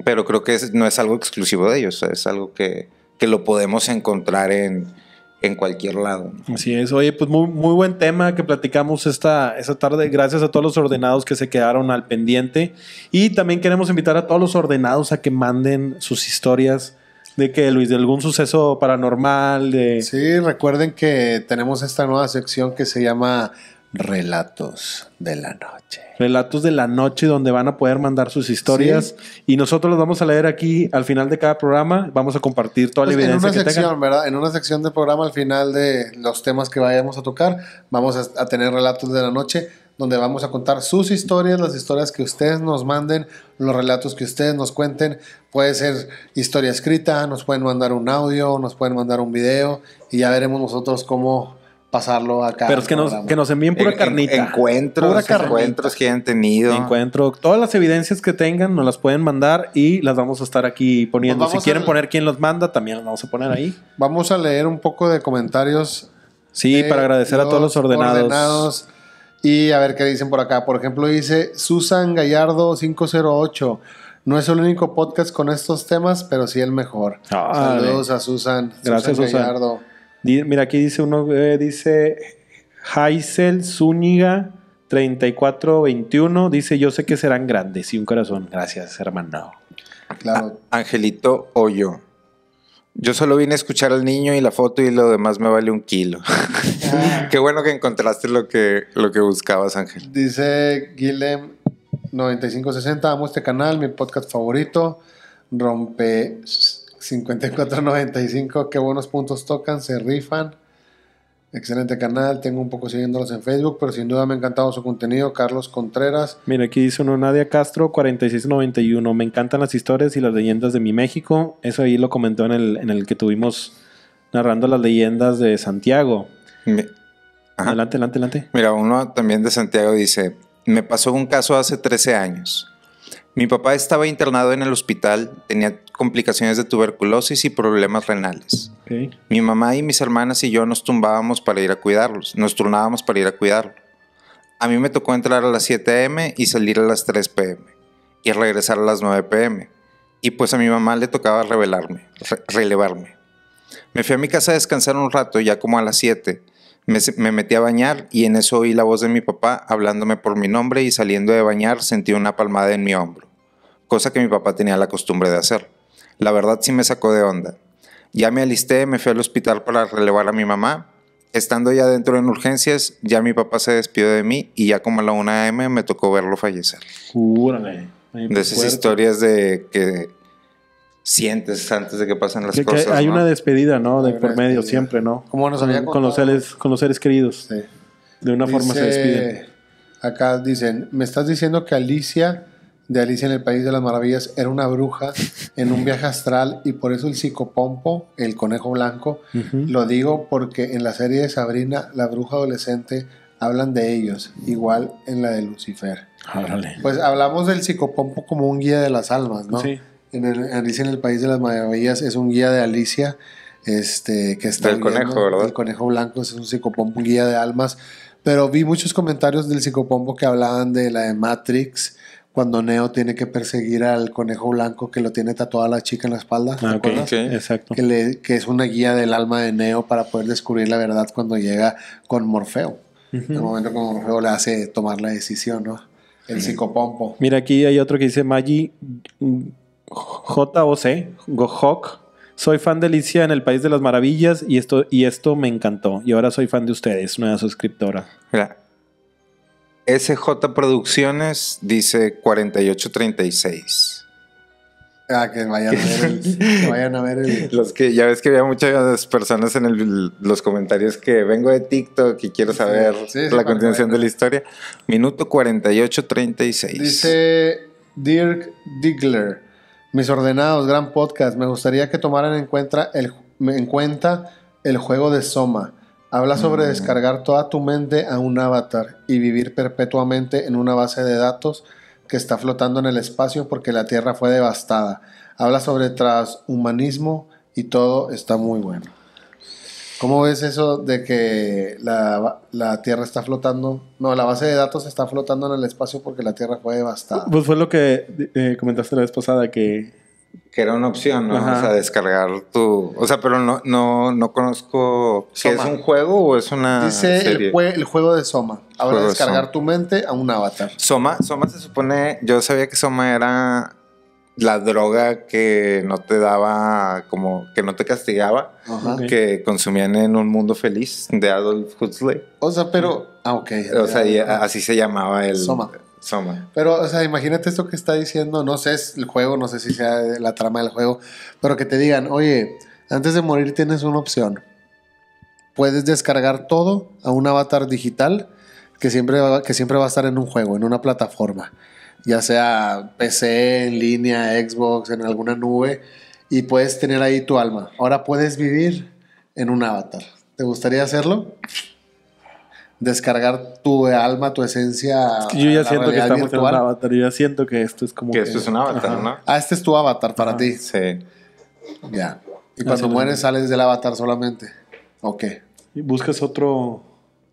Pero creo que no es algo exclusivo de ellos, o sea, es algo que lo podemos encontrar en cualquier lado, ¿no? Así es. Oye, pues muy, muy buen tema que platicamos esta tarde. Gracias a todos los ordenados que se quedaron al pendiente. Y también queremos invitar a todos los ordenados a que manden sus historias de que, Luis, de algún suceso paranormal, de... Sí, recuerden que tenemos esta nueva sección que se llama Relatos de la Noche. Relatos de la noche, donde van a poder mandar sus historias. Y nosotros los vamos a leer aquí al final de cada programa. Vamos a compartir toda la Pues en evidencia una que sección, tengan. ¿verdad? En una sección del programa, al final de los temas que vayamos a tocar, vamos a tener relatos de la noche, donde vamos a contar sus historias, las historias que ustedes nos manden, los relatos que ustedes nos cuenten. Puede ser historia escrita, nos pueden mandar un audio, nos pueden mandar un video, y ya veremos nosotros cómo pasarlo acá. Pero es que nos envíen pura carnita. Encuentros que hayan tenido. Encuentro todas las evidencias que tengan, nos las pueden mandar y las vamos a estar aquí poniendo. Pues Si vamos quieren a- poner quién los manda, también los vamos a poner ahí. Vamos a leer un poco de comentarios. Sí, de para agradecer a todos los ordenados. Y a ver qué dicen por acá. Por ejemplo, dice Susan Gallardo 508. No es el único podcast con estos temas, pero sí el mejor. Ah, Saludos a Susan. Gracias, Susan. Gallardo. Mira, aquí dice uno, dice Haisel Zúñiga 3421. Dice, yo sé que serán grandes y un corazón. Gracias, hermano. Claro. Angelito Hoyo. Yo solo vine a escuchar al niño y la foto y lo demás me vale 1 kilo. Qué bueno que encontraste lo que buscabas, Ángel. Dice Guilhem 9560. Amo este canal, mi podcast favorito. Rompe 5495. Qué buenos puntos tocan, se rifan. Excelente canal, tengo un poco siguiéndolos en Facebook, pero sin duda me ha encantado su contenido. Carlos Contreras. Mira, aquí dice uno, Nadia Castro 4691. Me encantan las historias y las leyendas de mi México. Eso ahí lo comentó en el que tuvimos narrando las leyendas de Santiago. Ajá. Adelante. Mira, uno también de Santiago dice, me pasó un caso hace 13 años. Mi papá estaba internado en el hospital, tenía complicaciones de tuberculosis y problemas renales. Ok. Mi mamá y mis hermanas y yo nos turnábamos para ir a cuidarlo. A mí me tocó entrar a las 7 a.m. y salir a las 3 p.m. y regresar a las 9 p.m. Y pues a mi mamá le tocaba relevarme. Me fui a mi casa a descansar un rato, ya como a las 7. Me metí a bañar y en eso oí la voz de mi papá hablándome por mi nombre, y saliendo de bañar sentí una palmada en mi hombro, cosa que mi papá tenía la costumbre de hacer. La verdad sí me sacó de onda. Ya me alisté, me fui al hospital para relevar a mi mamá. Estando ya dentro en urgencias, ya mi papá se despidió de mí y ya como a la 1 a.m. me tocó verlo fallecer. Órale. De esas historias de que sientes antes de que pasen las Que cosas. hay ¿no? una despedida, ¿no? De Hay una por medio despedida. siempre, ¿no? Como nos había con los contado. seres queridos. Sí. De una forma se despiden. Acá dicen, me estás diciendo que Alicia, de Alicia en el País de las Maravillas, era una bruja en un viaje astral, y por eso el psicopompo, el conejo blanco, Ujú. lo digo porque en la serie de Sabrina, la bruja adolescente, hablan de ellos, igual en la de Lucifer. Órale. Pues hablamos del psicopompo como un guía de las almas, ¿no? Sí. En Alicia en el País de las Maravillas es un guía de Alicia, que está Del huyendo. conejo, ¿verdad? El conejo blanco es un psicopompo, un guía de almas. Pero vi muchos comentarios del psicopompo que hablaban de la de Matrix, cuando Neo tiene que perseguir al conejo blanco que lo tiene tatuada la chica en la espalda. ¿Te acuerdas? ok. Exacto. Que es una guía del alma de Neo para poder descubrir la verdad cuando llega con Morfeo. En el momento que Morfeo le hace tomar la decisión, ¿no? El psicopompo. Mira, aquí hay otro que dice Maggi JOC, Gohok. Soy fan de Alicia en el País de las Maravillas y esto me encantó. Y ahora soy fan de ustedes, nueva suscriptora. Mira, SJ Producciones dice 4836. Que vayan a ver que vayan a ver el... Los que ya ves que había muchas personas en los comentarios que vengo de TikTok y quiero saber la continuación de la historia. Minuto 48:36. Dice Dirk Diggler: mis ordenados, gran podcast. Me gustaría que tomaran en cuenta el juego de Soma. Habla sobre descargar toda tu mente a un avatar y vivir perpetuamente en una base de datos que está flotando en el espacio porque la Tierra fue devastada. Habla sobre transhumanismo y todo está muy bueno. ¿Cómo ves eso de que la Tierra está flotando? No, la base de datos está flotando en el espacio porque la Tierra fue devastada. Pues fue lo que comentaste la vez pasada, que era una opción, ¿no? Ajá. O sea, descargar tu... O sea, pero no conozco... ¿Qué es un juego o es una Dice serie? el juego de Soma. Habla Juego de de descargar Soma. tu mente a un avatar. Soma se supone... Yo sabía que Soma era la droga que no te daba... Como que no te castigaba. Ajá. Ok. Que consumían en Un Mundo Feliz de Adolf Huxley. O sea, pero... ok. O sea, y así se llamaba el... Soma. Soma. Pero, o sea, imagínate esto que está diciendo, no sé, es el juego, no sé si sea la trama del juego, pero que te digan, oye, antes de morir tienes una opción. Puedes descargar todo a un avatar digital que siempre va a estar en un juego, en una plataforma, ya sea PC, en línea, Xbox, en alguna nube, y puedes tener ahí tu alma. Ahora puedes vivir en un avatar. ¿Te gustaría hacerlo? Descargar tu alma, tu esencia. yo ya a la siento que realidad estamos virtual. en un avatar. Yo ya siento que esto es como Que esto es un avatar, Ajá. ¿no? Este es tu avatar para ti. Sí. Ya. Y Así cuando lo mueres entiendo. sales del avatar solamente. Ok. Y buscas otro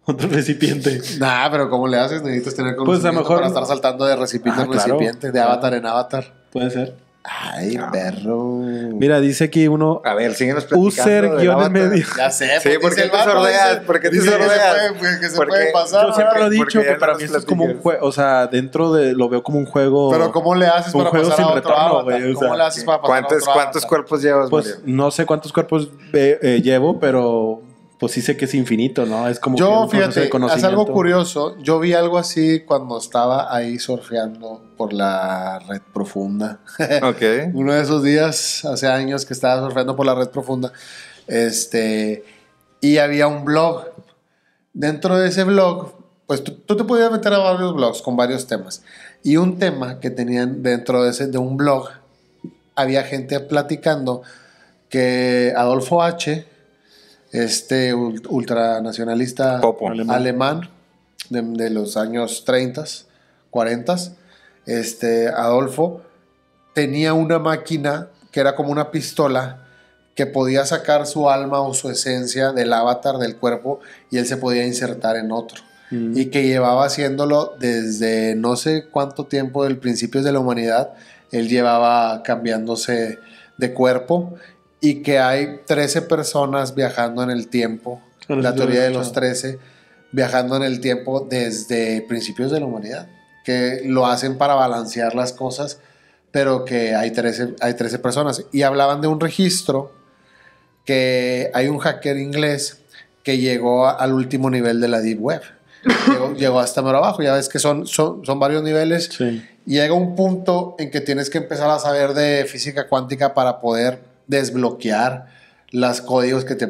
recipiente. Nah, pero ¿cómo le haces? Necesitas tener Pues, a lo conocimiento mejor- para estar saltando de recipiente en claro, recipiente, de claro. avatar en avatar. Puede ser. Ay, No. perro. Mira, dice aquí uno... A ver, síguenos platicando. User del guión en avatar. medio. Ya sé. Sí, pues, ¿por dice qué el te vato, sordeas? dice- ¿Por qué te dice que se sordeas? puede- que se Porque puede pasar. Yo siempre lo he dicho porque que ya para no mí nos esto es como un platicas. juego, o sea, dentro de lo veo como un juego. Pero ¿cómo le haces Un para juego pasar a sin otro retorno, avatar? güey, o ¿Cómo sea, le haces para pasar a otro ¿Cuántos avatar? cuerpos llevas, Pues Mario? no sé cuántos cuerpos llevo, pero pues sí sé que es infinito, ¿no? Es como que Yo, un proceso de fíjate, es conocimiento. algo curioso. Yo vi algo así cuando estaba ahí surfeando por la red profunda. Ok. Uno de esos días, hace años que estaba surfeando por la red profunda, y había un blog. Dentro de ese blog, pues tú te podías meter a varios blogs con varios temas. Y un tema que tenían dentro de un blog, había gente platicando que Adolfo H., ultranacionalista Popo. alemán de los años 30, 40, Adolfo tenía una máquina que era como una pistola que podía sacar su alma o su esencia del avatar del cuerpo y él se podía insertar en otro. Y que llevaba haciéndolo desde no sé cuánto tiempo, del principio de la humanidad, él llevaba cambiándose de cuerpo y que hay 13 personas viajando en el tiempo, Bueno, la sí lo he teoría de los escuchado. 13, viajando en el tiempo desde principios de la humanidad, que lo hacen para balancear las cosas, pero que hay 13 personas. Y hablaban de un registro que hay un hacker inglés que llegó al último nivel de la Deep Web. Llegó hasta mero abajo. Ya ves que son varios niveles. Sí. Y llega un punto en que tienes que empezar a saber de física cuántica para poder desbloquear los códigos que te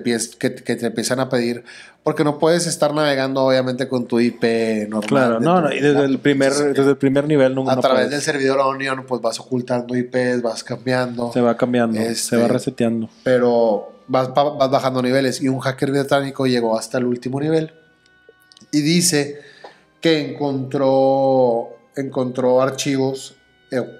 empiezan a pedir. Porque no puedes estar navegando, obviamente, con tu IP normal. Claro, no, y desde el primer nivel no A través puedes. del servidor Onion, pues vas ocultando IPs, vas cambiando. Se va cambiando, se va reseteando. Pero vas bajando niveles. Y un hacker británico llegó hasta el último nivel. Y dice que encontró archivos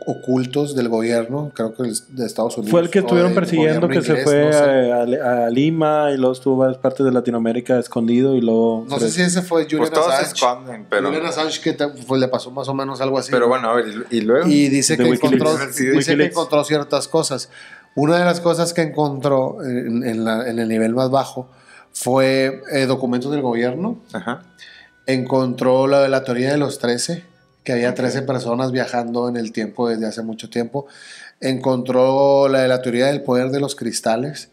ocultos del gobierno, creo que de Estados Unidos. Fue el que estuvieron del persiguiendo, que gobierno se fue inglés, no sé. a Lima y luego estuvo en varias partes de Latinoamérica escondido y luego... No sé si ese fue Julian Pues todos se Assange. esconden, pero... Julian Assange que pues, le pasó más o menos algo así. Pero bueno, a ver, ¿y luego? Y dice, De que Wikileaks. encontró, Sí, de dice que Wikileaks. encontró ciertas cosas. Una de las cosas que encontró en el nivel más bajo fue documentos del gobierno. Ajá. Encontró la de la teoría de los 13, que había 13 personas viajando en el tiempo desde hace mucho tiempo. Encontró la de la teoría del poder de los cristales,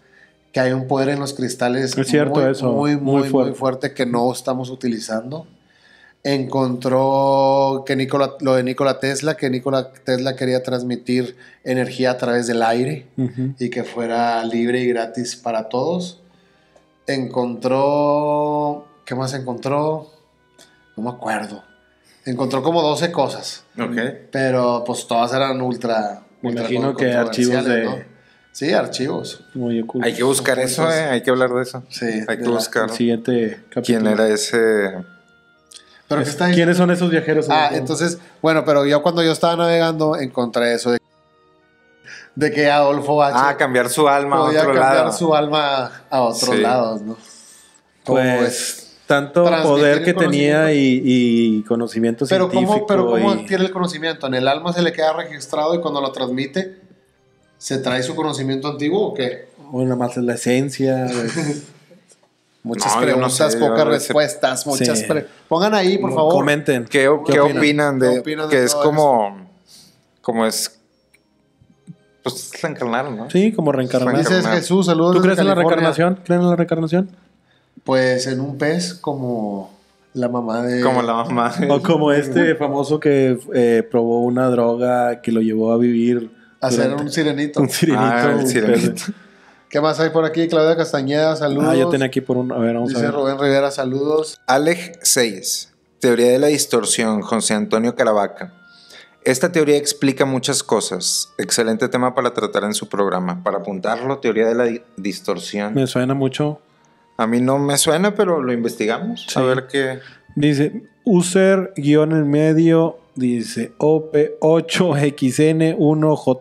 que hay un poder en los cristales Es cierto eso, muy fuerte. muy fuerte que no estamos utilizando. Encontró que lo de Nikola Tesla, que Nikola Tesla quería transmitir energía a través del aire Ujú. y que fuera libre y gratis para todos. Encontró... ¿Qué más encontró? No me acuerdo. Encontró como 12 cosas, Ok. pero pues todas eran ultra imagino que archivos de- ¿no? Sí, archivos. Muy oculto. Hay que buscar eso, hay que hablar de eso. Sí, Hay que de la- buscar El siguiente capítulo. quién era ese... Pero que está ¿Quiénes son esos viajeros? entonces, bueno, pero yo cuando yo estaba navegando encontré eso de que Adolfo H. cambiar su alma a podía otro cambiar lado. su alma a otros Sí. lados, ¿no? Como Pues tanto transmitir poder el que tenía y conocimiento Pero científico. ¿cómo y- adquiere el conocimiento? ¿En el alma se le queda registrado y cuando lo transmite se trae su conocimiento antiguo o qué? o nada más es la esencia. Muchas No, yo no preguntas, sé, yo pocas no sé. respuestas. Muchas Sí. Pongan ahí, por favor. Comenten. ¿Qué opinan de ¿Qué opinan de que es todo como es pues reencarnar, ¿no? Sí, como reencarnar. Dice- Dices Jesús, saludos. ¿Tú desde crees en la California. reencarnación? ¿Creen en la reencarnación? Pues en un pez como la mamá de... Como la mamá. O como este famoso que probó una droga que lo llevó a vivir. Hacer durante- un sirenito. Un sirenito. Ah, el un sirenito. pez. ¿Qué más hay por aquí? Claudia Castañeda, saludos. Ah, yo tenía aquí por un... A ver, vamos Dice a ver. Rubén Rivera, saludos. Alej 6. Teoría de la distorsión, José Antonio Caravaca. Esta teoría explica muchas cosas. Excelente tema para tratar en su programa. Para apuntarlo, teoría de la distorsión. Me suena mucho. A mí no me suena, pero lo investigamos. Sí. A ver qué. Dice, user guión en medio, dice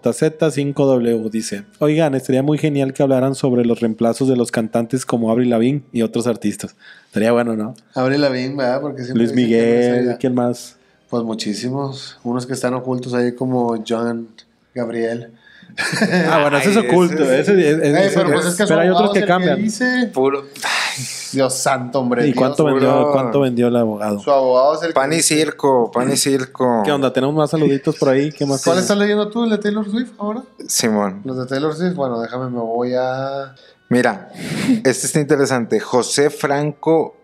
OP8XN1JZ5W, dice, oigan, estaría muy genial que hablaran sobre los reemplazos de los cantantes como Avril Lavigne y otros artistas. Estaría bueno, ¿no? Abril Lavigne, ¿verdad? Porque siempre Luis dicen que no es Miguel, ella. ¿quién más? Pues muchísimos. Unos que están ocultos ahí como John Gabriel. Ah, bueno, ese es Ay, oculto. Pero pues es que pero hay su otros abogado que es el cambian. dice. Puro. Dios santo, hombre. ¿Y cuánto Dios, vendió el abogado? Su abogado es el Pan que y dice. circo, pan y circo. ¿Qué onda? ¿Tenemos más saluditos por ahí? ¿Qué más? ¿Cuál estás leyendo tú? ¿El de Taylor Swift ahora? Simón. Los de Taylor Swift. Bueno, déjame, me voy a... Mira, este está interesante. José Franco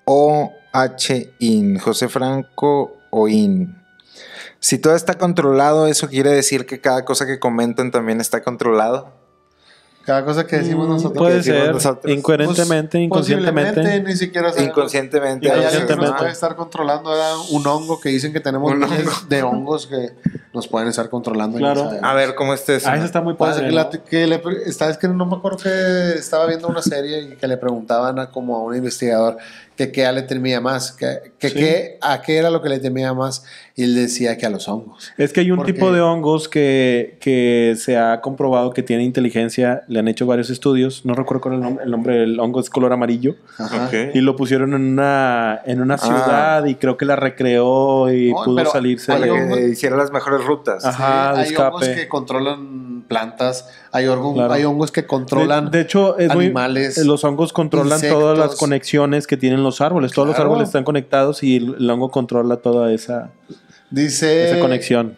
O.H.IN. José Franco O.IN. Si todo está controlado, ¿eso quiere decir que cada cosa que comentan también está controlado? Cada cosa que decimos nosotros. Puede decimos ser, nosotros. incoherentemente, inconscientemente. Posiblemente, ni siquiera sabemos. Inconscientemente. Hay alguien que nos Inconscientemente. puede estar controlando, ¿verdad? Un hongo que dicen que tenemos Un miles hongo. de hongos que nos pueden estar controlando. y Claro. no sabemos. A ver, ¿cómo está eso? Ah, eso está muy Pues, padre. que ¿no? es que no me acuerdo que estaba viendo una serie y que le preguntaban como a un investigador que qué le temía más, Sí. a qué era lo que le temía más, y él decía que a los hongos. Es que hay un Porque- tipo de hongos que se ha comprobado que tiene inteligencia. Le han hecho varios estudios. No recuerdo cuál es el nombre del hongo. Es color amarillo. Ajá. Ok. Y lo pusieron en una ciudad y creo que la recreó y No, pudo pero salirse. hay Para hongos- que hiciera las mejores rutas. Ajá. de hay hongos escape. que controlan plantas, hay Claro. hongos que controlan De hecho, animales, los hongos controlan insectos. todas las conexiones que tienen los árboles. Todos los Claro. árboles están conectados y el hongo controla toda esa Dice conexión.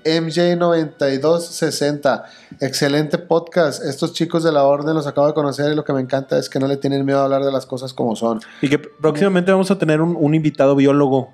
MJ9260. Excelente podcast. Estos chicos de la orden los acabo de conocer y lo que me encanta es que no le tienen miedo a hablar de las cosas como son. Y que próximamente vamos a tener un invitado biólogo.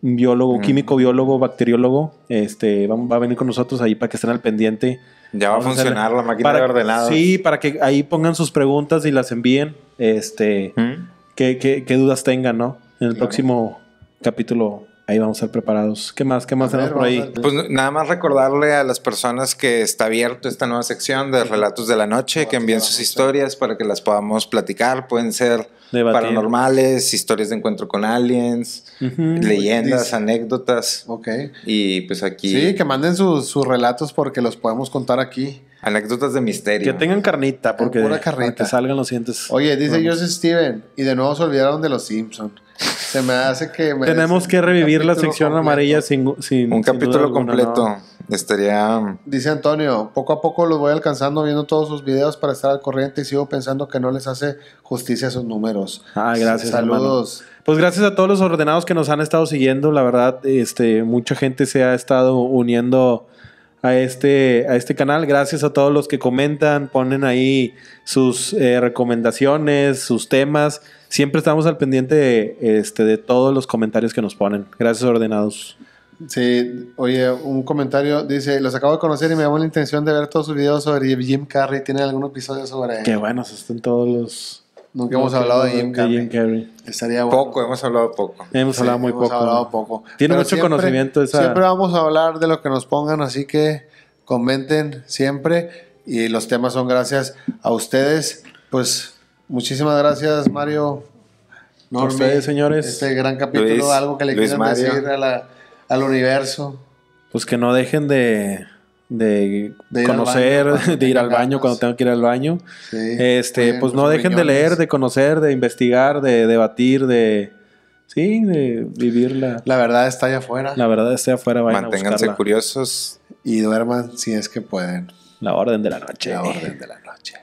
Un biólogo, químico, biólogo, bacteriólogo. Va a venir con nosotros ahí para que estén al pendiente. Ya va a Vamos a hacer- funcionar la máquina de ordenados. Sí, para que ahí pongan sus preguntas y las envíen. ¿Mm? ¿Qué dudas tengan, ¿no? En el Claro. próximo capítulo ahí vamos a estar preparados. ¿Qué más tenemos por ahí? Pues nada más recordarle a las personas que está abierto esta nueva sección de Relatos de la Noche, que envíen sus historias para que las podamos platicar. Pueden ser paranormales, historias de encuentro con aliens, leyendas, anécdotas. Ok. Y pues aquí... Sí, que manden sus relatos porque los podemos contar aquí. Anécdotas de misterio. Que tengan carnita, porque pura carnita. para que salgan los siguientes. Oye, dice Joseph Steven, y de nuevo se olvidaron de los Simpsons. Se me hace que... Tenemos que revivir la sección amarilla sin un capítulo alguna, completo. ¿no? Estaría... Dice Antonio, poco a poco los voy alcanzando viendo todos sus videos para estar al corriente y sigo pensando que no les hace justicia a sus números. Gracias. Saludos. Hermano. Pues gracias a todos los ordenados que nos han estado siguiendo. La verdad, mucha gente se ha estado uniendo a este canal. Gracias a todos los que comentan, ponen ahí sus recomendaciones, sus temas. Siempre estamos al pendiente de todos los comentarios que nos ponen. Gracias, ordenados. Sí, oye, un comentario dice, los acabo de conocer y me llamó la intención de ver todos sus videos sobre Jim Carrey. ¿Tienen algún episodio sobre él? Qué buenos están todos los... Nunca hemos hablado de Jim Carrey. Estaría bueno. Poco, hemos hablado poco. Hemos hablado muy poco. Hemos hablado poco. Tiene Pero mucho conocimiento esa... Siempre vamos a hablar de lo que nos pongan, así que comenten siempre. Y los temas son gracias a ustedes. Pues muchísimas gracias, Mario. A ustedes, señores. Este gran capítulo, Luis, algo que le Luis quieran Mario. decir al universo. Pues que no dejen de ir conocer, al baño de ir al baño ganas. cuando tengan que ir al baño. Sí, Pues no dejen de leer, de conocer, de investigar, de debatir, de vivir La verdad está allá afuera. la verdad esté afuera, vayan Manténganse a buscarla. curiosos. Y duerman si es que pueden. La orden de la noche. La orden de la noche.